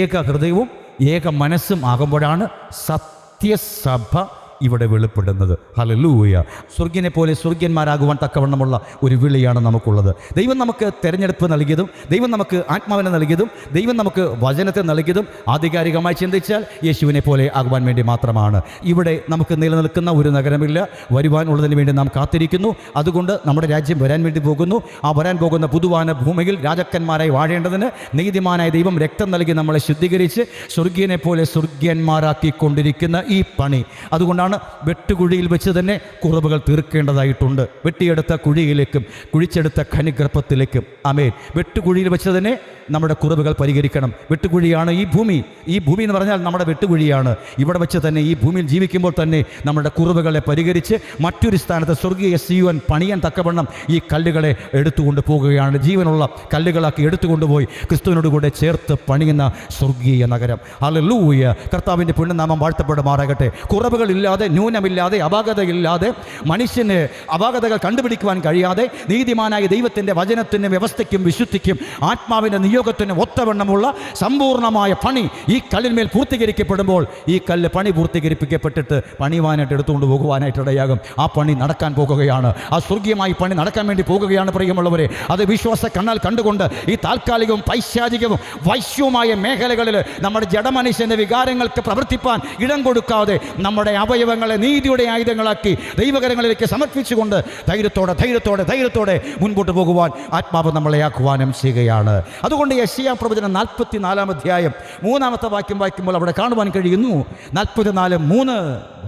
ഏക ഹൃദയവും ഏക മനസ്സും ആകുമ്പോഴാണ് സത്യസഭ ഇവിടെ വെളിപ്പെടുന്നത്. ഹല്ലേലൂയ. സ്വർഗ്യനെ പോലെ സ്വർഗ്യന്മാരാകുവാൻ തക്കവണ്ണമുള്ള ഒരു വിളിയാണ് നമുക്കുള്ളത്. ദൈവം നമുക്ക് തിരഞ്ഞെടുപ്പ് നൽകിയതും ദൈവം നമുക്ക് ആത്മാവിനെ നൽകിയതും ദൈവം നമുക്ക് വചനത്തെ നൽകിയതും ആധികാരികമായി ചിന്തിച്ചാൽ യേശുവിനെ പോലെ ആകുവാൻ വേണ്ടി മാത്രമാണ്. ഇവിടെ നമുക്ക് നിലനിൽക്കുന്ന ഒരു നഗരമില്ല, വരുവാനുള്ളതിന് വേണ്ടി നാം കാത്തിരിക്കുന്നു. അതുകൊണ്ട് നമ്മുടെ രാജ്യം വരാൻ വേണ്ടി പോകുന്നു. ആ വരാൻ പോകുന്ന പുതുവാന ഭൂമിയിൽ രാജാക്കന്മാരായി വാഴേണ്ടതിന് നീതിമാനായ ദൈവം രക്തം നൽകി നമ്മളെ ശുദ്ധീകരിച്ച് സ്വർഗ്യനെ പോലെ സ്വർഗ്യന്മാരാക്കിക്കൊണ്ടിരിക്കുന്ന ഈ പണി, അതുകൊണ്ടാണ് വെട്ടുകുഴിയിൽ വെച്ച് തന്നെ കുറവുകൾ തീർക്കേണ്ടതായിട്ടുണ്ട്. വെട്ടിയെടുത്ത കുഴിയിലേക്കും കുഴിച്ചെടുത്ത ഖനിഗർഭത്തിലേക്കും ആമേൻ. വെട്ടുകുഴിയിൽ വെച്ച് തന്നെ നമ്മുടെ കുറവുകൾ പരിഹരിക്കണം. വെട്ടുകുഴിയാണ് ഈ ഭൂമി. ഈ ഭൂമി എന്ന് പറഞ്ഞാൽ നമ്മുടെ വെട്ടുകുഴിയാണ്. ഇവിടെ വെച്ച് തന്നെ ഈ ഭൂമിയിൽ ജീവിക്കുമ്പോൾ തന്നെ നമ്മുടെ കുറവുകളെ പരിഹരിച്ച് മറ്റൊരു സ്ഥാനത്ത് സ്വർഗീയ സീവൻ പണിയാൻ തക്കവണ്ണം ഈ കല്ലുകളെ എടുത്തുകൊണ്ട് പോകുകയാണ്. ജീവനുള്ള കല്ലുകളാക്കി എടുത്തുകൊണ്ടുപോയി ക്രിസ്തുവിനോട് കൂടെ ചേർത്ത് പണിയുന്ന സ്വർഗീയ നഗരം. ഹല്ലേലൂയ. കർത്താവിൻ്റെ പുണ്യനാമം വാഴ്ത്തപ്പെടുമാറാകട്ടെ. കുറവുകളില്ലാതെ, ന്യൂനമില്ലാതെ, അപാകതയില്ലാതെ, മനുഷ്യന് അപാകതകൾ കണ്ടുപിടിക്കുവാൻ കഴിയാതെ നീതിമാനായ ദൈവത്തിൻ്റെ വചനത്തിൻ്റെ വ്യവസ്ഥയ്ക്കും വിശുദ്ധിക്കും ആത്മാവിൻ്റെ നിയോഗത്തിന് ഒത്തവണ്ണമുള്ള സമ്പൂർണ്ണമായ പണി ഈ കല്ലിന്മേൽ പൂർത്തീകരിക്കപ്പെടുമ്പോൾ ഈ കല്ല് പണി പൂർത്തീകരിപ്പിക്കപ്പെട്ടിട്ട് പണിയുവാനായിട്ട് എടുത്തുകൊണ്ട് പോകുവാനായിട്ടിടയാകും. ആ പണി നടക്കാൻ പോകുകയാണ്. ആ സ്വർഗീയമായി പണി നടക്കാൻ വേണ്ടി പോകുകയാണ് പ്രിയമുള്ളവരെ. അത് വിശ്വാസ കണ്ണാൽ കണ്ടുകൊണ്ട് ഈ താൽക്കാലികവും പൈശാചികവും വൈശ്യവുമായ മേഖലകളിൽ നമ്മുടെ ജഡമനുഷ്യൻ്റെ വികാരങ്ങൾക്ക് പ്രവർത്തിപ്പാൻ ഇടം കൊടുക്കാതെ നമ്മുടെ അവയവങ്ങളെ നീതിയുടെ ആയുധങ്ങളാക്കി ദൈവകരങ്ങളിലേക്ക് സമർപ്പിച്ചുകൊണ്ട് ധൈര്യത്തോടെ മുൻപോട്ട് പോകുവാൻ ആത്മാവ് നമ്മളെ ആക്കുവാനും ചെയ്യുകയാണ്. അതുകൊണ്ട് യെശയ്യാ പ്രവചനം 44-ാം അധ്യായം 3-ാമത്തെ വാക്യം വായിക്കുമ്പോൾ അവിടെ കാണുവാൻ കഴിയുന്നു. 44:3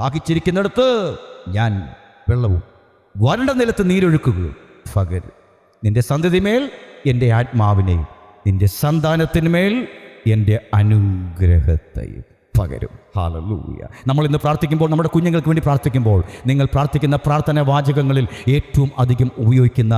വായിച്ചിരിക്കുന്നിടത്ത് ഞാൻ വെള്ളവും വരണ്ട നിലത്ത് നീരൊഴുക്കുകയും പകരും. നിന്റെ സന്തതിമേൽ എൻ്റെ ആത്മാവിനെയും നിന്റെ സന്താനത്തിന്മേൽ എൻ്റെ അനുഗ്രഹത്തെയും പകരും. ഹല്ലേലൂയ. നമ്മൾ ഇന്ന് പ്രാർത്ഥിക്കുമ്പോൾ, നമ്മുടെ കുഞ്ഞുങ്ങൾക്ക് വേണ്ടി പ്രാർത്ഥിക്കുമ്പോൾ, നിങ്ങൾ പ്രാർത്ഥിക്കുന്ന പ്രാർത്ഥന വാചകങ്ങളിൽ ഏറ്റവും അധികം ഉപയോഗിക്കുന്ന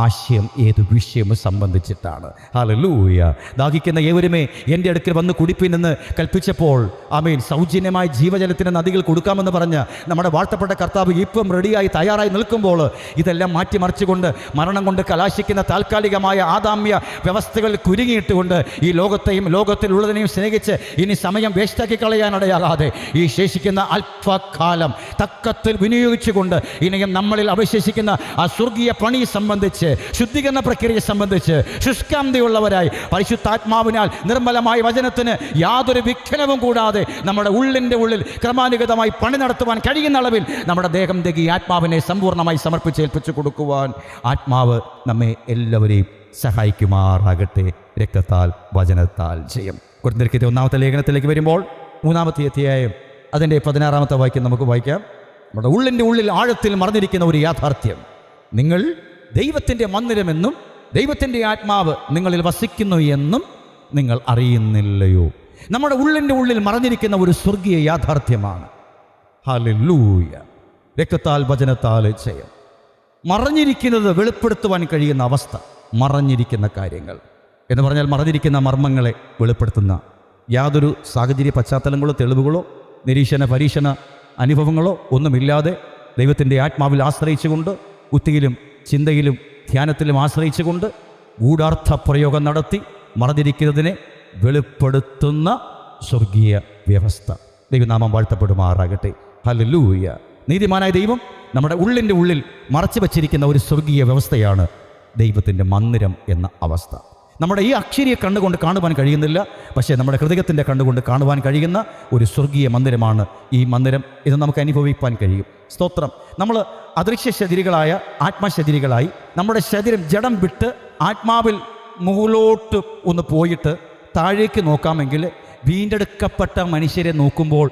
ആശയം ഏത് വിഷയം സംബന്ധിച്ചിട്ടാണ്? ഹല്ലേലൂയ. ദാഹിക്കുന്ന ഏവരുമേ എൻ്റെ അടുക്കൽ വന്ന് കുടിപ്പിനെന്ന് കൽപ്പിച്ചപ്പോൾ, ആമേൻ, സൗജന്യമായ ജീവജലത്തിന് നദികൾ കൊടുക്കാമെന്ന് പറഞ്ഞ് നമ്മുടെ വാഴ്ത്തപ്പെട്ട കർത്താവ് ഇപ്പം റെഡിയായി തയ്യാറായി നിൽക്കുമ്പോൾ, ഇതെല്ലാം മാറ്റിമറിച്ചുകൊണ്ട് മരണം കൊണ്ട് കലാശിക്കുന്ന താൽക്കാലികമായ ആദാമ്യ വ്യവസ്ഥകളിൽ കുരുങ്ങിയിട്ടുകൊണ്ട് ഈ ലോകത്തെയും ലോകത്തിലുള്ളതിനെയും സ്നേഹിച്ച് ഇനി സമയം വേസ്റ്റാക്കി കളയാനിടയാകാതെ ഈ ശേഷിക്കുന്ന അല്പകാലം തക്കത്തിൽ വിനിയോഗിച്ചുകൊണ്ട് ഇനിയും നമ്മളിൽ അവശേഷിക്കുന്ന ആ സ്വർഗീയ പണി സംബന്ധിച്ച്, ശുദ്ധീകരണ പ്രക്രിയയെ സംബന്ധിച്ച് ശുഷ്കാന്തിയുള്ളവരായി പരിശുദ്ധാത്മാവിനാൽ നിർമ്മലമായ വചനത്തിന് യാതൊരു വിഘ്നവും കൂടാതെ നമ്മുടെ ഉള്ളിൻ്റെ ഉള്ളിൽ ക്രമാനുഗതമായി പണി നടത്തുവാൻ കഴിയുന്ന അളവിൽ നമ്മുടെ ദേഹം ഈ ആത്മാവിനെ സമ്പൂർണ്ണമായി സമർപ്പിച്ചേൽപ്പിച്ചു കൊടുക്കുവാൻ ആത്മാവ് നമ്മെ എല്ലാവരെയും സഹായിക്കുമാറാകട്ടെ. രക്തത്താൽ വചനത്താൽ ജയം. കൊരിന്ത്യർക്കെഴുതിയ 1-ാമത്തെ ലേഖനത്തിലേക്ക് വരുമ്പോൾ 3-ാമത്തെ അധ്യായം അതിൻ്റെ 16-ാമത്തെ വാക്യം നമുക്ക് വായിക്കാം. നമ്മുടെ ഉള്ളിൻ്റെ ഉള്ളിൽ ആഴത്തിൽ മറഞ്ഞിരിക്കുന്ന ഒരു യാഥാർത്ഥ്യം, നിങ്ങൾ ദൈവത്തിൻ്റെ മന്ദിരമെന്നും ദൈവത്തിൻ്റെ ആത്മാവ് നിങ്ങളിൽ വസിക്കുന്നു എന്നും നിങ്ങൾ അറിയുന്നില്ലയോ? നമ്മുടെ ഉള്ളിൻ്റെ ഉള്ളിൽ മറഞ്ഞിരിക്കുന്ന ഒരു സ്വർഗീയ യാഥാർത്ഥ്യമാണ്. ഹല്ലേലൂയ. രക്തത്താൽ വചനത്താൽ ജയം. മറഞ്ഞിരിക്കുന്നത് വെളിപ്പെടുത്തുവാൻ കഴിയുന്ന അവസ്ഥ, മറഞ്ഞിരിക്കുന്ന കാര്യങ്ങൾ എന്ന് പറഞ്ഞാൽ മറഞ്ഞിരിക്കുന്ന മർമ്മങ്ങളെ വെളിപ്പെടുത്തുന്ന യാതൊരു സാഹചര്യ പശ്ചാത്തലങ്ങളോ തെളിവുകളോ നിരീക്ഷണ പരീക്ഷണ അനുഭവങ്ങളോ ഒന്നുമില്ലാതെ ദൈവത്തിൻ്റെ ആത്മാവിൽ ആശ്രയിച്ചുകൊണ്ട് ഉത്തിയിലും ചിന്തയിലും ധ്യാനത്തിലും ആശ്രയിച്ചുകൊണ്ട് ഗൂഢാർത്ഥ പ്രയോഗം നടത്തി മറഞ്ഞിരിക്കുന്നതിനെ വെളിപ്പെടുത്തുന്ന സ്വർഗീയ വ്യവസ്ഥ. ദൈവനാമം വാഴ്ത്തപ്പെടുമാറാകട്ടെ. ഹല്ലേലൂയ. നീതിമാനായ ദൈവം നമ്മുടെ ഉള്ളിൻ്റെ ഉള്ളിൽ മറച്ചു വച്ചിരിക്കുന്ന ഒരു സ്വർഗീയ വ്യവസ്ഥയാണ് ദൈവത്തിൻ്റെ മന്ദിരം എന്ന അവസ്ഥ. നമ്മുടെ ഈ അക്ഷരിയെ കണ്ടുകൊണ്ട് കാണുവാൻ കഴിയുന്നില്ല, പക്ഷേ നമ്മുടെ ഹൃദയത്തിൻ്റെ കണ്ടുകൊണ്ട് കാണുവാൻ കഴിയുന്ന ഒരു സ്വർഗീയ മന്ദിരമാണ് ഈ മന്ദിരം. ഇത് നമുക്ക് അനുഭവിക്കാൻ കഴിയും. സ്തോത്രം. നമ്മൾ അദൃശ്യ ശരീരങ്ങളായ ആത്മശരീരങ്ങളായി നമ്മുടെ ശരീരം ജഡം വിട്ട് ആത്മാവിൽ മുകളിലോട്ട് ഒന്ന് പോയിട്ട് താഴേക്ക് നോക്കാമെങ്കിൽ വീണ്ടെടുക്കപ്പെട്ട മനുഷ്യരെ നോക്കുമ്പോൾ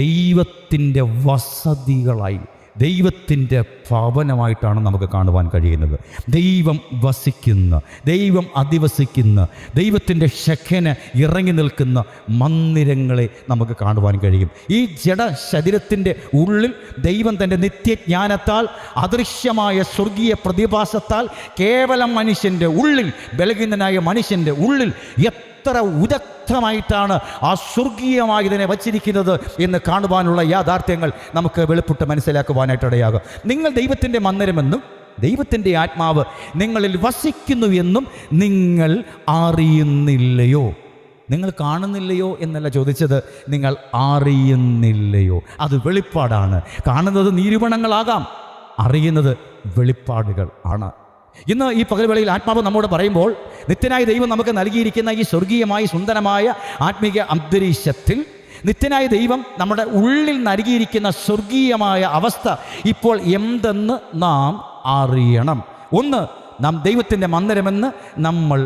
ദൈവത്തിൻ്റെ വസതികളായി, ദൈവത്തിൻ്റെ ഭവനമായിട്ടാണ് നമുക്ക് കാണുവാൻ കഴിയുന്നത്. ദൈവം വസിക്കുന്ന, ദൈവം അധിവസിക്കുന്ന, ദൈവത്തിൻ്റെ ശഖന ഇറങ്ങി നിൽക്കുന്ന മന്ദിരങ്ങളെ നമുക്ക് കാണുവാൻ കഴിയും. ഈ ജഡ ശരീരത്തിൻ്റെ ഉള്ളിൽ ദൈവം തൻ്റെ നിത്യജ്ഞാനത്താൽ അദൃശ്യമായ സ്വർഗീയ പ്രതിഭാസത്താൽ കേവലം മനുഷ്യൻ്റെ ഉള്ളിൽ, ബലഹീനനായ മനുഷ്യൻ്റെ ഉള്ളിൽ എത്ര ഉദഗ്ധമായിട്ടാണ് ആ സ്വർഗീയമായതിനെ വച്ചിരിക്കുന്നത് എന്ന് കാണുവാനുള്ള യാഥാർത്ഥ്യങ്ങൾ നമുക്ക് വെളിപ്പെട്ട് മനസ്സിലാക്കുവാനായിട്ടിടയാകും. നിങ്ങൾ ദൈവത്തിൻ്റെ മന്ദിരമെന്നും ദൈവത്തിൻ്റെ ആത്മാവ് നിങ്ങളിൽ വസിക്കുന്നു എന്നും നിങ്ങൾ അറിയുന്നില്ലയോ? നിങ്ങൾ കാണുന്നില്ലയോ എന്നല്ല ചോദിച്ചത്, നിങ്ങൾ അറിയുന്നില്ലയോ? അത് വെളിപ്പാടാണ്. കാണുന്നത് നിരൂപണങ്ങളാകാം, അറിയുന്നത് വെളിപ്പാടുകൾ ആണ്. ഇന്ന് ഈ പകൽവേളയിൽ ആത്മാവ് നമ്മോട് പറയുമ്പോൾ, നിത്യനായ ദൈവം നമുക്ക് നൽകിയിരിക്കുന്ന ഈ സ്വർഗീയമായി സുന്ദരമായ ആത്മീയ അന്തരീക്ഷത്തിൽ നിത്യനായ ദൈവം നമ്മുടെ ഉള്ളിൽ നൽകിയിരിക്കുന്ന സ്വർഗീയമായ അവസ്ഥ ഇപ്പോൾ എന്തെന്ന് നാം അറിയണം. ഒന്ന്, നാം ദൈവത്തിൻ്റെ മന്ദിരമെന്ന് നമ്മൾ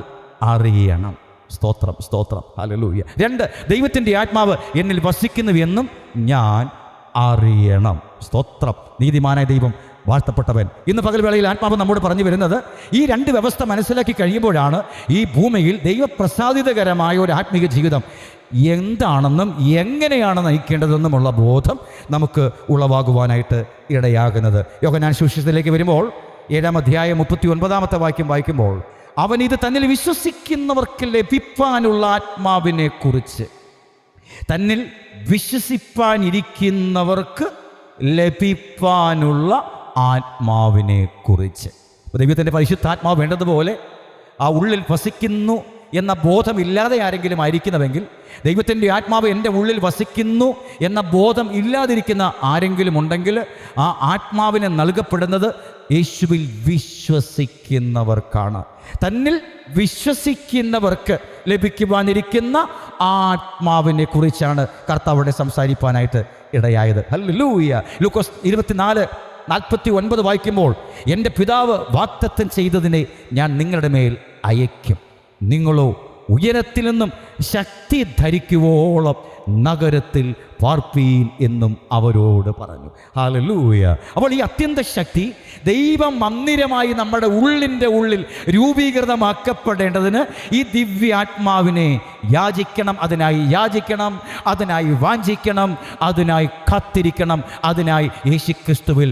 അറിയണം. സ്തോത്രം, സ്തോത്രം, ഹല്ലേലൂയ. 2, ദൈവത്തിൻ്റെ ആത്മാവ് എന്നിൽ വസിക്കുന്നുവെന്നും ഞാൻ അറിയണം. സ്തോത്രം. നീതിമാനായ ദൈവം വാഴ്ത്തപ്പെട്ടവൻ. ഇന്ന് പകൽവേളയിൽ ആത്മാവ് നമ്മോട് പറഞ്ഞു വരുന്നത്, ഈ 2 വ്യവസ്ഥ മനസ്സിലാക്കി കഴിയുമ്പോഴാണ് ഈ ഭൂമിയിൽ ദൈവപ്രസാദിതകരമായ ഒരു ആത്മീയ ജീവിതം എന്താണെന്നും എങ്ങനെയാണ് നയിക്കേണ്ടതെന്നുമുള്ള ബോധം നമുക്ക് ഉളവാകുവാനായിട്ട് ഇടയാകുന്നത്. യോഹന്നാൻ സുവിശേഷത്തിലേക്ക് വരുമ്പോൾ 7-ാം അധ്യായം 39-ാമത്തെ വാക്യം വായിക്കുമ്പോൾ, അവൻ ഇത് തന്നിൽ വിശ്വസിക്കുന്നവർക്ക് ലഭിപ്പാനുള്ള ആത്മാവിനെ കുറിച്ച്, തന്നിൽ വിശ്വസിപ്പാനിരിക്കുന്നവർക്ക് ലഭിപ്പാനുള്ള ആത്മാവിനെ കുറിച്ച്. ദൈവത്തിൻ്റെ പരിശുദ്ധാത്മാവ് വേണ്ടതുപോലെ ആ ഉള്ളിൽ വസിക്കുന്നു എന്ന ബോധമില്ലാതെ ആരെങ്കിലും ആയിരിക്കുന്നുവെങ്കിൽ, ദൈവത്തിൻ്റെ ആത്മാവ് എൻ്റെ ഉള്ളിൽ വസിക്കുന്നു എന്ന ബോധം ഇല്ലാതിരിക്കുന്ന ആരെങ്കിലും ഉണ്ടെങ്കിൽ, ആ ആത്മാവിനെ നൽകപ്പെടുന്നത് യേശുവിൽ വിശ്വസിക്കുന്നവർക്കാണ്. തന്നിൽ വിശ്വസിക്കുന്നവർക്ക് ലഭിക്കുവാനിരിക്കുന്ന ആത്മാവിനെ കുറിച്ചാണ് കർത്താവിടെ സംസാരിപ്പാനായിട്ട് ഇടയായത്. ഹല്ലേലൂയ. ലൂക്കോസ് 24:49 വായിക്കുമ്പോൾ, എൻ്റെ പിതാവ് വാഗ്ദത്തം ചെയ്തതിനെ ഞാൻ നിങ്ങളുടെ മേൽ അയക്കും, നിങ്ങളോ ഉയരത്തിൽ നിന്നും ശക്തി ധരിക്കുവോളം നഗരത്തിൽ പാർപ്പീൻ എന്നും അവരോട് പറഞ്ഞു. ഹല്ലേലൂയ. അപ്പോൾ ഈ അത്യന്ത ശക്തി ദൈവ മന്ദിരമായി നമ്മുടെ ഉള്ളിൽ രൂപീകൃതമാക്കപ്പെടേണ്ടതിന് ഈ ദിവ്യാത്മാവിനെ യാചിക്കണം, അതിനായി വാഞ്ചിക്കണം, അതിനായി കാത്തിരിക്കണം, അതിനായി യേശുക്രിസ്തുവിൽ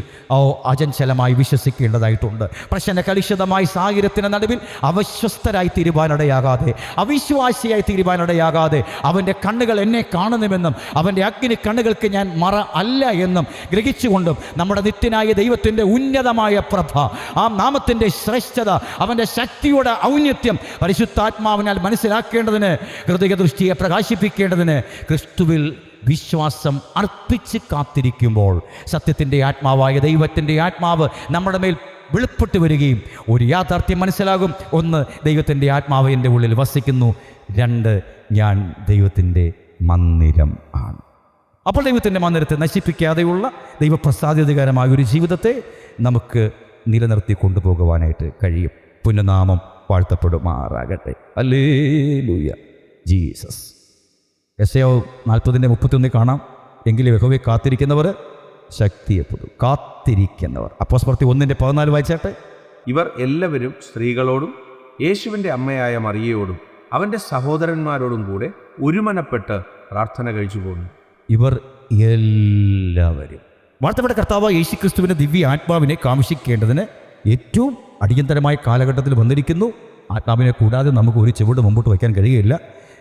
അചഞ്ചലമായി വിശ്വസിക്കേണ്ടതായിട്ടുണ്ട്. പ്രശ്ന കലുഷിതമായ സാഹചര്യത്തിന് നടുവിൽ അവിശ്വസ്തരായി തീരുവാനിടയാകാതെ, അവിശ്വാസിയായി തീരുവാനിടയാകാതെ, അവൻ്റെ കണ്ണുകൾ എന്നെ കാണുന്നുവെന്നും അവൻ്റെ അഗ്നി കണ്ണുകൾക്ക് ഞാൻ മറ അല്ല എന്നും ഗ്രഹിച്ചുകൊണ്ടും നമ്മുടെ നിത്യനായ ദൈവത്തിൻ്റെ ഉന്നതമായ പ്രഭ, ആ നാമത്തിൻ്റെ ശ്രേഷ്ഠത, അവൻ്റെ ശക്തിയുടെ ഔന്നത്യം പരിശുദ്ധാത്മാവിനാൽ മനസ്സിലാക്കേണ്ടതിന്, ഹൃദയദൃഷ്ടിയെ പ്രകാശിപ്പിക്കേണ്ടതിന് ക്രിസ്തുവിൽ വിശ്വാസം അർപ്പിച്ച് കാത്തിരിക്കുമ്പോൾ സത്യത്തിൻ്റെ ആത്മാവായ ദൈവത്തിൻ്റെ ആത്മാവ് നമ്മുടെ മേൽ വെളിപ്പെട്ട് വരികയും ഒരു യാഥാർത്ഥ്യം മനസ്സിലാകും. 1, ദൈവത്തിൻ്റെ ആത്മാവ് എൻ്റെ ഉള്ളിൽ വസിക്കുന്നു. 2, ഞാൻ ദൈവത്തിൻ്റെ മന്ദിരം ആണ്. അപ്പോൾ ദൈവത്തിൻ്റെ മന്ദിരത്തെ നശിപ്പിക്കാതെയുള്ള ദൈവപ്രസാദിതകരമായ ഒരു ജീവിതത്തെ നമുക്ക് നിലനിർത്തി കൊണ്ടുപോകുവാനായിട്ട് കഴിയും. പുണ്യനാമം വാഴ്ത്തപ്പെടുമാറാകട്ടെ. Hallelujah, Jesus. യെശയ്യാ 40:31 കാണാം. എങ്കിലും യഹോവയെ കാത്തിരിക്കുന്നവർ ശക്തിയെ പുതുക്കും. കാത്തിരിക്കുന്നവർ. അപ്പോസ്തലപ്രവൃത്തി 1:14 വായിച്ചാട്ടെ.
ഇവർ എല്ലാവരും സ്ത്രീകളോടും യേശുവിൻ്റെ അമ്മയായ മറിയയോടും അവൻ്റെ സഹോദരന്മാരോടും കൂടെ ഒരുമനപ്പെട്ട് പ്രാർത്ഥന കഴിച്ചു പോകുന്നു.
ഇവർ എല്ലാവരും വാഴ്ത്തപ്പെട്ട കർത്താവ് യേശുക്രിസ്തുവിൻ്റെ ദിവ്യ ആത്മാവിനെ കാംക്ഷിക്കേണ്ടതിന് ഏറ്റവും അടിയന്തരമായ കാലഘട്ടത്തിൽ വന്നിരിക്കുന്നു. ആത്മാവിനെ കൂടാതെ നമുക്ക് ഒരു ചുവട് മുമ്പോട്ട് വയ്ക്കാൻ കഴിയുകയില്ല.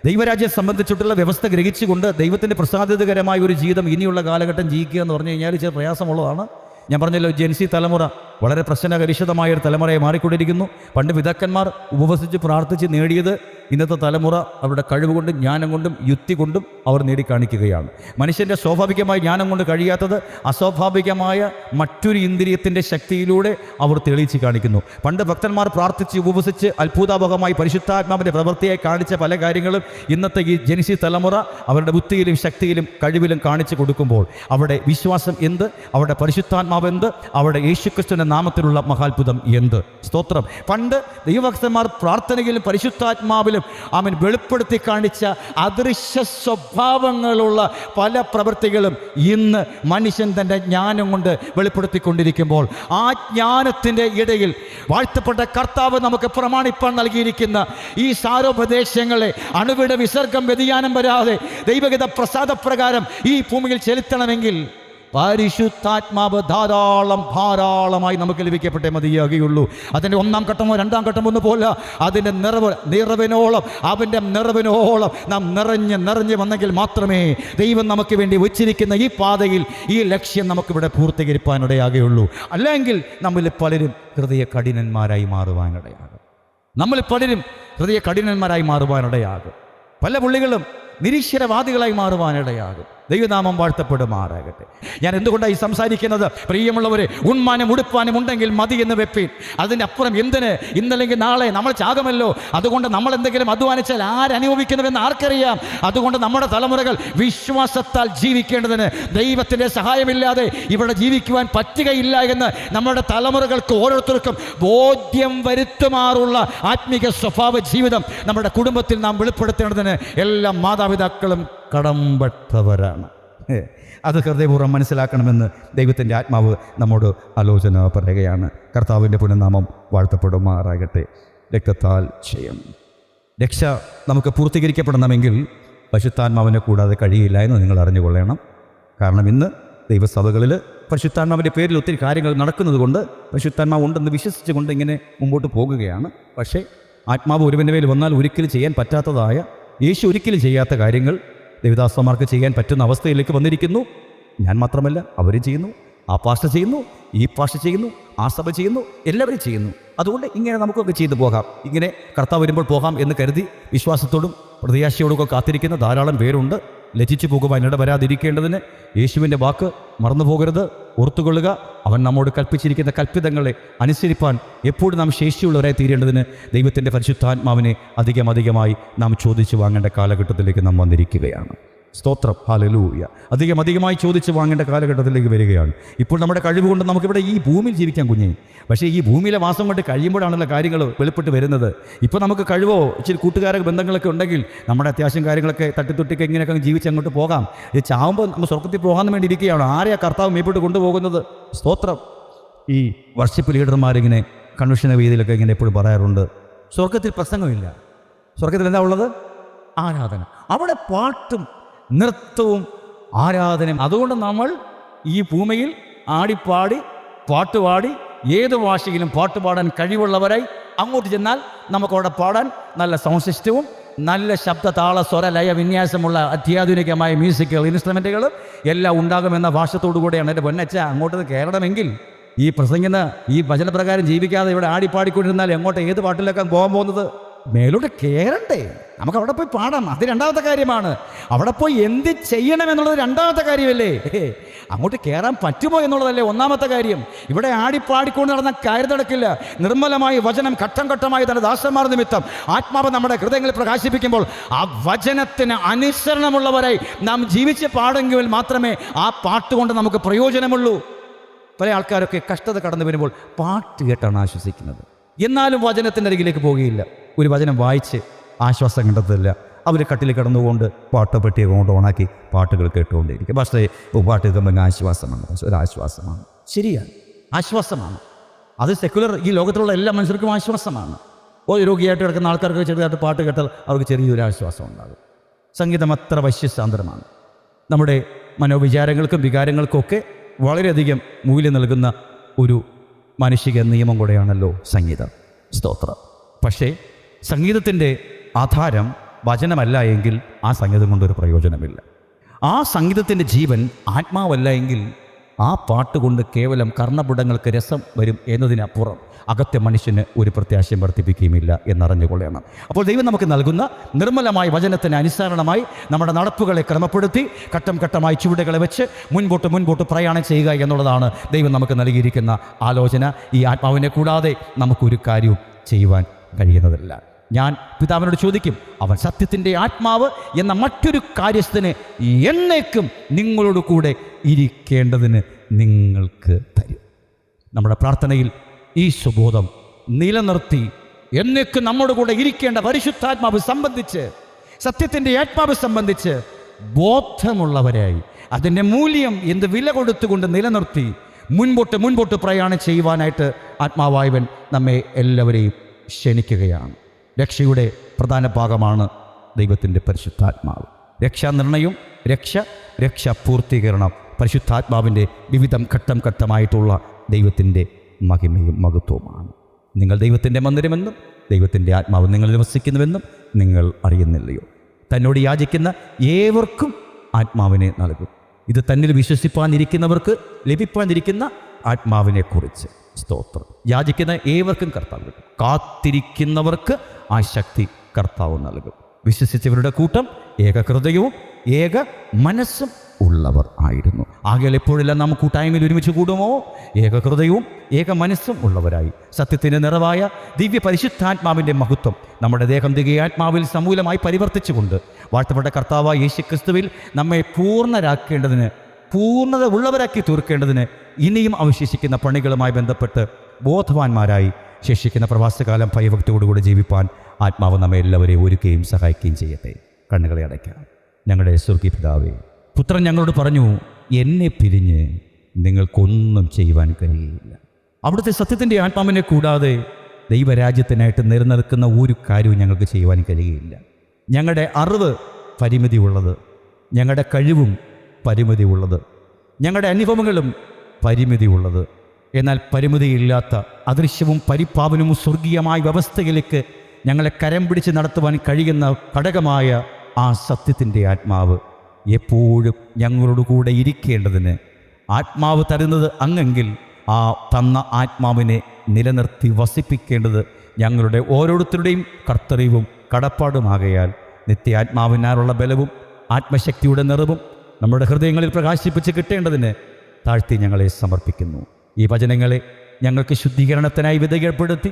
ദൈവരാജ്യം സംബന്ധിച്ചിട്ടുള്ള വ്യവസ്ഥ ഗ്രഹിച്ചുകൊണ്ട് ദൈവത്തിൻ്റെ പ്രസാദിതകരമായ ഒരു ജീവിതം ഇനിയുള്ള കാലഘട്ടം ജീവിക്കുക എന്ന് പറഞ്ഞു കഴിഞ്ഞാൽ ചില പ്രയാസമുള്ളതാണ്. ഞാൻ പറഞ്ഞല്ലോ, ജെൻസി തലമുറ വളരെ പ്രശ്നകലുഷിതമായൊരു തലമുറയെ മാറിക്കൊണ്ടിരിക്കുന്നു. പണ്ട് പിതാക്കന്മാർ ഉപവസിച്ച് പ്രാർത്ഥിച്ച് നേടിയത് ഇന്നത്തെ തലമുറ അവരുടെ കഴിവ് കൊണ്ടും ജ്ഞാനം കൊണ്ടും യുക്തി കൊണ്ടും അവർ നേടിക്കാണിക്കുകയാണ്. മനുഷ്യൻ്റെ സ്വാഭാവികമായ ജ്ഞാനം കൊണ്ട് കഴിയാത്തത് അസ്വാഭാവികമായ മറ്റൊരു ഇന്ദ്രിയത്തിൻ്റെ ശക്തിയിലൂടെ അവർ തെളിയിച്ച് കാണിക്കുന്നു. പണ്ട് ഭക്തന്മാർ പ്രാർത്ഥിച്ച് ഉപവസിച്ച് അത്ഭുതാപകമായി പരിശുദ്ധാത്മാവിൻ്റെ പ്രവൃത്തിയായി കാണിച്ച പല കാര്യങ്ങളും ഇന്നത്തെ ഈ ജനിസി തലമുറ അവരുടെ ബുദ്ധിയിലും ശക്തിയിലും കഴിവിലും കാണിച്ചു കൊടുക്കുമ്പോൾ അവിടെ വിശ്വാസം എന്ത്, അവിടെ പരിശുദ്ധാത്മാവ് എന്ത്, അവിടെ യേശുക്രിസ്തുവിൻ്റെ നാമത്തിലുള്ള മഹാത്ഭുതം എന്ത്. സ്തോത്രം. പണ്ട് ദൈവഭക്തന്മാർ പ്രാർത്ഥനയിലും പരിശുദ്ധാത്മാവിലും അവൻ വെളിപ്പെടുത്തി കാണിച്ച അദൃശ്യ സ്വഭാവങ്ങളുള്ള പല പ്രവൃത്തികളും ഇന്ന് മനുഷ്യൻ തൻ്റെ ജ്ഞാനം കൊണ്ട് വെളിപ്പെടുത്തിക്കൊണ്ടിരിക്കുമ്പോൾ ആ ജ്ഞാനത്തിൻ്റെ ഇടയിൽ വാഴ്ത്തപ്പെട്ട കർത്താവ് നമുക്ക് പ്രമാണിപ്പാൻ നൽകിയിരിക്കുന്ന ഈ സാരോപദേശങ്ങളെ അണുവിട വിസർഗം വ്യതിയാനം വരാതെ ദൈവഗത പ്രസാദപ്രകാരം ഈ ഭൂമിയിൽ ചെലുത്തണമെങ്കിൽ പരിശുദ്ധാത്മാവ് ധാരാളമായി നമുക്ക് ലഭിക്കപ്പെട്ടേ മതിയാകുകയുള്ളൂ. അതിൻ്റെ 1-ാം ഘട്ടമോ 2-ാം ഘട്ടമോ ഒന്നും പോലെ അതിൻ്റെ നിറവിനോളം അവൻ്റെ നിറവിനോളം നാം നിറഞ്ഞ് വന്നെങ്കിൽ മാത്രമേ ദൈവം നമുക്ക് വേണ്ടി വച്ചിരിക്കുന്ന ഈ പാതയിൽ ഈ ലക്ഷ്യം നമുക്കിവിടെ പൂർത്തീകരിപ്പാനിടയാകുകയുള്ളൂ. അല്ലെങ്കിൽ നമ്മിൽ പലരും ഹൃദയ കഠിനന്മാരായി മാറുവാനിടയാകും. പല പുള്ളികളും നിരീശ്വരവാദികളായി മാറുവാനിടയാകും. ദൈവനാമം വാഴ്ത്തപ്പെടുമാറാകട്ടെ. ഞാൻ എന്തുകൊണ്ടാണ് ഈ സംസാരിക്കുന്നത്? പ്രിയമുള്ളവരെ, ഉണ്മാനും ഉടുപ്പാനും ഉണ്ടെങ്കിൽ മതി എന്ന് വെപ്പീൻ. അതിനപ്പുറം എന്തിന്? ഇന്നല്ലെങ്കിൽ നാളെ നമ്മൾ ചാകുമല്ലോ. അതുകൊണ്ട് നമ്മൾ എന്തെങ്കിലും അധ്വാനിച്ചാൽ ആരനുഭവിക്കുന്നുവെന്ന് ആർക്കറിയാം? അതുകൊണ്ട് നമ്മുടെ തലമുറകൾ വിശ്വാസത്താൽ ജീവിക്കേണ്ടതിന് ദൈവത്തിൻ്റെ സഹായമില്ലാതെ ഇവിടെ ജീവിക്കുവാൻ പറ്റുകയില്ല എന്ന് നമ്മുടെ തലമുറകൾക്ക് ഓരോരുത്തർക്കും ബോധ്യം വരുത്തുമാറുള്ള ആത്മീക സ്വഭാവ ജീവിതം നമ്മുടെ കുടുംബത്തിൽ നാം വെളിപ്പെടുത്തേണ്ടതിന് എല്ലാ മാതാപിതാക്കളും കടമ്പെട്ടവരാണ്. അത് ഹൃദയപൂർവ്വം മനസ്സിലാക്കണമെന്ന് ദൈവത്തിൻ്റെ ആത്മാവ് നമ്മോട് ആലോചന പറയുകയാണ്. കർത്താവിൻ്റെ പുനഃനാമം വാഴ്ത്തപ്പെടുമാറാകട്ടെ. രക്തത്താൽ ജയം. രക്ഷ നമുക്ക് പൂർത്തീകരിക്കപ്പെടണമെങ്കിൽ പരിശുദ്ധാത്മാവിനെ കൂടാതെ കഴിയില്ല എന്ന് നിങ്ങൾ അറിഞ്ഞുകൊള്ളണം. കാരണം ഇന്ന് ദൈവസഭകളിൽ പരിശുദ്ധാത്മാവിൻ്റെ പേരിൽ ഒത്തിരി കാര്യങ്ങൾ നടക്കുന്നത് കൊണ്ട് പരിശുദ്ധാത്മാവ് ഉണ്ടെന്ന് വിശ്വസിച്ചുകൊണ്ട് ഇങ്ങനെ മുമ്പോട്ട് പോകുകയാണ്. പക്ഷേ ആത്മാവ് ഒരുവൻ്റെ മേൽ വന്നാൽ ഒരിക്കലും ചെയ്യാൻ പറ്റാത്തതായ, യേശു ഒരിക്കലും ചെയ്യാത്ത കാര്യങ്ങൾ ദേവദാസന്മാർക്ക് ചെയ്യാൻ പറ്റുന്ന അവസ്ഥയിലേക്ക് വന്നിരിക്കുന്നു. ഞാൻ മാത്രമല്ല, അവരും ചെയ്യുന്നു, ആ പാസ്റ്റർ ചെയ്യുന്നു, ഈ പാസ്റ്റർ ചെയ്യുന്നു, ആ സഭ ചെയ്യുന്നു, എല്ലാവരും ചെയ്യുന്നു. അതുകൊണ്ട് ഇങ്ങനെ നമുക്കൊക്കെ ചെയ്തു പോകാം, ഇങ്ങനെ കർത്താവ് വരുമ്പോൾ പോകാം എന്ന് കരുതി വിശ്വാസത്തോടും പ്രത്യാശയോടും കാത്തിരിക്കുന്ന ധാരാളം പേരുണ്ട്. ലജ്ജിച്ചു പോകുവാൻ ഇടവരാതിരിക്കേണ്ടതിന് യേശുവിൻ്റെ വാക്ക് മറന്നു പോകരുത്, ഓർത്തുകൊള്ളുക. അവൻ നമ്മോട് കൽപ്പിച്ചിരിക്കുന്ന കൽപ്പിതങ്ങളെ അനുസരിപ്പാൻ എപ്പോഴും നാം ശേഷിയുള്ളവരായി തീരേണ്ടതിന് ദൈവത്തിൻ്റെ പരിശുദ്ധാത്മാവിനെ അധികമായി നാം ചോദിച്ചു വാങ്ങേണ്ട കാലഘട്ടത്തിലേക്ക് നാം വന്നിരിക്കുകയാണ്. സ്തോത്രം, ഹല്ലേലൂയ. അധികമായി ചോദിച്ച് വാങ്ങേണ്ട കാലഘട്ടത്തിലേക്ക് വരികയാണ്. ഇപ്പോൾ നമ്മുടെ കഴിവ് കൊണ്ട് നമുക്കിവിടെ ഈ ഭൂമിയിൽ ജീവിക്കാൻ കുഞ്ഞേ, പക്ഷേ ഈ ഭൂമിയിലെ വാസം കൊണ്ട് കഴിയുമ്പോഴാണല്ലോ കാര്യങ്ങൾ വെളിപ്പെട്ട് വരുന്നത്. ഇപ്പോൾ നമുക്ക് കഴിവോ ഇച്ചിരി കൂട്ടുകാര ബന്ധങ്ങളൊക്കെ ഉണ്ടെങ്കിൽ നമ്മുടെ അത്യാവശ്യം കാര്യങ്ങളൊക്കെ തട്ടിത്തൊട്ടിക്ക് ഇങ്ങനെയൊക്കെ ജീവിച്ച് അങ്ങോട്ട് പോകാം. ഇത് ചാവുമ്പോൾ നമ്മൾ സ്വർഗത്തിൽ പോകാൻ വേണ്ടി ഇരിക്കുകയാണ്. ആരെയാ കർത്താവ് മേപ്പോട്ട് കൊണ്ടുപോകുന്നത്? സ്തോത്രം. ഈ വർഷിപ്പ് ലീഡർമാരിങ്ങനെ കൺവെൻഷൻ വേദിയിലൊക്കെ ഇങ്ങനെ എപ്പോഴും പറയാറുണ്ട്, സ്വർഗത്തിൽ പ്രസംഗമില്ല, സ്വർഗത്തിൽ എന്താ ഉള്ളത്? ആരാധന. അവിടെ പാട്ടും നൃത്തവും ആരാധനയും. അതുകൊണ്ട് നമ്മൾ ഈ ഭൂമിയിൽ ആടിപ്പാടി പാട്ടുപാടി ഏത് ഭാഷയിലും പാട്ടുപാടാൻ കഴിവുള്ളവരായി അങ്ങോട്ട് ചെന്നാൽ നമുക്കവിടെ പാടാൻ നല്ല സൗണ്ട് സിസ്റ്റവും നല്ല ശബ്ദ താള സ്വര ലയ വിന്യാസമുള്ള അത്യാധുനികമായ മ്യൂസിക്കൽ ഇൻസ്ട്രുമെൻറ്റുകളും എല്ലാം ഉണ്ടാകുമെന്ന ഭാഷത്തോടു കൂടെയാണ് എൻ്റെ പൊന്നച്ച അങ്ങോട്ട് കയറണമെങ്കിൽ ഈ പ്രസംഗിക്കുന്ന ഈ വചനപ്രകാരം ജീവിക്കാതെ ഇവിടെ ആടിപ്പാടിക്കൊണ്ടിരുന്നാൽ എങ്ങോട്ട് ഏത് പാട്ടിലേക്കാണ് പോകാൻ പോകുന്നത്? മേലോട്ട് കയറണ്ടേ? നമുക്ക് അവിടെ പോയി പാടാം, അത് രണ്ടാമത്തെ കാര്യമാണ്. അവിടെ പോയി എന്ത് ചെയ്യണമെന്നുള്ളത് രണ്ടാമത്തെ കാര്യമല്ലേ? അങ്ങോട്ട് കയറാൻ പറ്റുമോ എന്നുള്ളതല്ലേ ഒന്നാമത്തെ കാര്യം. ഇവിടെ ആടിപ്പാടിക്കൊണ്ട് നടന്ന കാര്യം നടക്കില്ല. നിർമ്മലമായ വചനം ഘട്ടം ഘട്ടമായി തന്റെ ദാസന്മാർ നിമിത്തം ആത്മാവ് നമ്മുടെ ഹൃദയങ്ങളിൽ പ്രകാശിപ്പിക്കുമ്പോൾ ആ വചനത്തിന് അനുസരണമുള്ളവരായി നാം ജീവിച്ച് പാടെങ്കിൽ മാത്രമേ ആ പാട്ടുകൊണ്ട് നമുക്ക് പ്രയോജനമുള്ളൂ. പല ആൾക്കാരൊക്കെ കഷ്ടത കടന്നു വരുമ്പോൾ പാട്ട് കേട്ടാണ് ആശ്വസിക്കുന്നത്. എന്നാലും വചനത്തിൻ്റെ അരികിലേക്ക് പോവുകയില്ല. ഒരു വചനം വായിച്ച് ആശ്വാസം കണ്ടെത്തില്ല. അവർ കട്ടിൽ കിടന്നുകൊണ്ട് പാട്ട് പെട്ടിയൊക്കെ കൊണ്ട് ഓണാക്കി പാട്ടുകൾ കേട്ടുകൊണ്ടേയിരിക്കും. പക്ഷേ പാട്ട് കേൾക്കുമ്പോൾ ആശ്വാസമാണ്, ഒരാശ്വാസമാണ്. ശരിയാണ്, ആശ്വാസമാണ്. അത് സെക്കുലർ ഈ ലോകത്തിലുള്ള എല്ലാ മനുഷ്യർക്കും ആശ്വാസമാണ്. ഒരു രോഗിയായിട്ട് കിടക്കുന്ന ആൾക്കാർക്ക് ചെറുതായിട്ട് പാട്ട് കേട്ടാൽ അവർക്ക് ചെറിയൊരു ആശ്വാസം ഉണ്ടാകും. സംഗീതം അത്ര വശ്യസാന്ദ്രമാണ്. നമ്മുടെ മനോവിചാരങ്ങൾക്കും വികാരങ്ങൾക്കും ഒക്കെ വളരെയധികം മൂല്യം നൽകുന്ന ഒരു മാനുഷിക നിയമം കൂടെയാണല്ലോ സംഗീതം. സ്തോത്രം. പക്ഷേ സംഗീതത്തിൻ്റെ ആധാരം വചനമല്ല എങ്കിൽ ആ സംഗീതം കൊണ്ടൊരു പ്രയോജനമില്ല. ആ സംഗീതത്തിൻ്റെ ജീവൻ ആത്മാവല്ല എങ്കിൽ ആ പാട്ടുകൊണ്ട് കേവലം കർണപുടങ്ങൾക്ക് രസം വരും എന്നതിനപ്പുറം അകത്തെ മനുഷ്യന് ഒരു പ്രത്യാശയും വർദ്ധിപ്പിക്കുകയുമില്ല എന്നറിഞ്ഞുകൊള്ളണം. അപ്പോൾ ദൈവം നമുക്ക് നൽകുന്ന നിർമ്മലമായ വചനത്തിന് അനുസരണമായി നമ്മുടെ നടപ്പുകളെ ക്രമപ്പെടുത്തി ഘട്ടം ഘട്ടമായി ചുവടുകളെ വെച്ച് മുൻപോട്ട് പ്രയാണം ചെയ്യുക എന്നുള്ളതാണ് ദൈവം നമുക്ക് നൽകിയിരിക്കുന്ന ആലോചന. ഈ ആത്മാവിനെ കൂടാതെ നമുക്കൊരു കാര്യവും ചെയ്യുവാൻ കഴിയുന്നതല്ല. ഞാൻ പിതാവിനോട് ചോദിക്കും, അവൻ സത്യത്തിൻ്റെ ആത്മാവ് എന്ന മറ്റൊരു കാര്യസ്ഥന് എന്നേക്കും നിങ്ങളോട് കൂടെ ഇരിക്കേണ്ടതിന് നിങ്ങൾക്ക് തരും. നമ്മുടെ പ്രാർത്ഥനയിൽ ഈ സുബോധം നിലനിർത്തി എന്നേക്കും നമ്മോട് കൂടെ ഇരിക്കേണ്ട പരിശുദ്ധാത്മാവ് സംബന്ധിച്ച്, സത്യത്തിൻ്റെ ആത്മാവ് സംബന്ധിച്ച് ബോധമുള്ളവരായി അതിൻ്റെ മൂല്യം എന്ത് വില കൊടുത്തുകൊണ്ട് നിലനിർത്തി മുൻപോട്ട് പ്രയാണം ചെയ്യുവാനായിട്ട് ആത്മാവായവൻ നമ്മെ എല്ലാവരെയും ക്ഷണിക്കുകയാണ്. രക്ഷയുടെ പ്രധാന ഭാഗമാണ് ദൈവത്തിൻ്റെ പരിശുദ്ധാത്മാവ്. രക്ഷാനിർണയം, രക്ഷാപൂർത്തീകരണം പരിശുദ്ധാത്മാവിൻ്റെ വിവിധം ഘട്ടം ഘട്ടമായിട്ടുള്ള ദൈവത്തിൻ്റെ മഹിമയും മഹത്വവുമാണ്. നിങ്ങൾ ദൈവത്തിൻ്റെ മന്ദിരമെന്നും ദൈവത്തിൻ്റെ ആത്മാവ് നിങ്ങളിൽ വസിക്കുന്നുവെന്നും നിങ്ങൾ അറിയുന്നില്ലയോ? തന്നോട് യാചിക്കുന്ന ഏവർക്കും ആത്മാവിനെ നൽകും. ഇത് തന്നിൽ വിശ്വസിപ്പാനിരിക്കുന്നവർക്ക് ലഭിപ്പാനിരിക്കുന്ന ആത്മാവിനെക്കുറിച്ച്. സ്തോത്രം. യാചിക്കുന്ന ഏവർക്കും കർത്താവ് കിട്ടും. കാത്തിരിക്കുന്നവർക്ക് ആ ശക്തി കർത്താവ് നൽകും. വിശ്വസിച്ചവരുടെ കൂട്ടം ഏക ഹൃദയവും ഏക മനസ്സും ഉള്ളവർ ആയിരുന്നു. ആകയാൽ എപ്പോഴെല്ലാം നാം കൂട്ടായ്മയിൽ ഒരുമിച്ച് കൂടുമോ ഏക ഹൃദയവും ഏക മനസ്സും ഉള്ളവരായി സത്യത്തിൻ്റെ നിറവായ ദിവ്യ പരിശുദ്ധാത്മാവിൻ്റെ മഹത്വം നമ്മുടെ ദേഹം ദിഗയാത്മാവിൽ സമൂലമായി പരിവർത്തിച്ചുകൊണ്ട് വാഴ്ത്തപ്പെട്ട കർത്താവായ യേശുക്രിസ്തുവിൽ നമ്മെ പൂർണ്ണരാക്കേണ്ടതിന്, പൂർണ്ണത ഉള്ളവരാക്കി തീർക്കേണ്ടതിന് ഇനിയും അവശേഷിക്കുന്ന പണികളുമായി ബന്ധപ്പെട്ട് ബോധവാന്മാരായി ശേഷിക്കുന്ന പ്രവാസകാലം ഭയഭക്തിയോടുകൂടി ജീവിപ്പാൻ ആത്മാവ് നമ്മെ എല്ലാവരെയും ഒരുക്കുകയും സഹായിക്കുകയും ചെയ്യട്ടെ. കണ്ണുകളെ അടയ്ക്കാം. ഞങ്ങളുടെ സ്വർഗീയ പിതാവേ, പുത്രൻ ഞങ്ങളോട് പറഞ്ഞു, എന്നെ പിരിഞ്ഞ് നിങ്ങൾക്കൊന്നും ചെയ്യുവാൻ കഴിയുകയില്ല. അവിടുത്തെ സത്യത്തിൻ്റെ ആത്മാവിനെ കൂടാതെ ദൈവരാജ്യത്തിനായിട്ട് നിലനിൽക്കുന്ന ഒരു കാര്യവും ഞങ്ങൾക്ക് ചെയ്യുവാൻ കഴിയുകയില്ല. ഞങ്ങളുടെ അറിവ് പരിമിതിയുള്ളത്, ഞങ്ങളുടെ കഴിവും പരിമിതിയുള്ളത്, ഞങ്ങളുടെ അനുഭവങ്ങളും പരിമിതിയുള്ളത്. എന്നാൽ പരിമിതിയില്ലാത്ത അദൃശ്യവും പരിപാവനവും സ്വർഗീയമായ വ്യവസ്ഥയിലേക്ക് ഞങ്ങളെ കരം പിടിച്ച് നടത്തുവാൻ കഴിയുന്ന ഘടകമായ ആ സത്യത്തിൻ്റെ ആത്മാവ് എപ്പോഴും ഞങ്ങളോട് കൂടെ ഇരിക്കേണ്ടതിന് ആത്മാവ് തരുന്നത് അങ്ങെങ്കിൽ ആ തന്ന ആത്മാവിനെ നിലനിർത്തി വസിപ്പിക്കേണ്ടത് ഞങ്ങളുടെ ഓരോരുത്തരുടെയും കർത്തവ്യവും കടപ്പാടുമാകയാൽ നിത്യാത്മാവിനാലുള്ള ബലവും ആത്മശക്തിയുടെ നിറവും നമ്മുടെ ഹൃദയങ്ങളിൽ പ്രകാശിപ്പിച്ച് കിട്ടേണ്ടതിന് താഴ്ത്തി ഞങ്ങളെ സമർപ്പിക്കുന്നു. ഈ വചനങ്ങളെ ഞങ്ങൾക്ക് ശുദ്ധീകരണത്തിനായി വിധേയപ്പെടുത്തി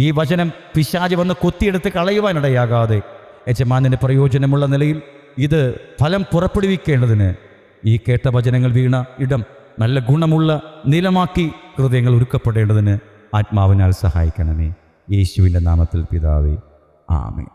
ഈ വചനം പിശാച് വന്ന് കൊത്തിയെടുത്ത് കളയുവാനിടയാകാതെ യജമാനന് പ്രയോജനമുള്ള നിലയിൽ ഇത് ഫലം പുറപ്പെടുവിക്കേണ്ടതിന് ഈ കേട്ട വചനങ്ങൾ വീണ ഇടം നല്ല ഗുണമുള്ള നിലമാക്കി ഹൃദയങ്ങൾ ഒരുക്കപ്പെടേണ്ടതിന് ആത്മാവിനാൽ സഹായിക്കണമേ. യേശുവിൻ്റെ നാമത്തിൽ പിതാവേ, ആമേൻ.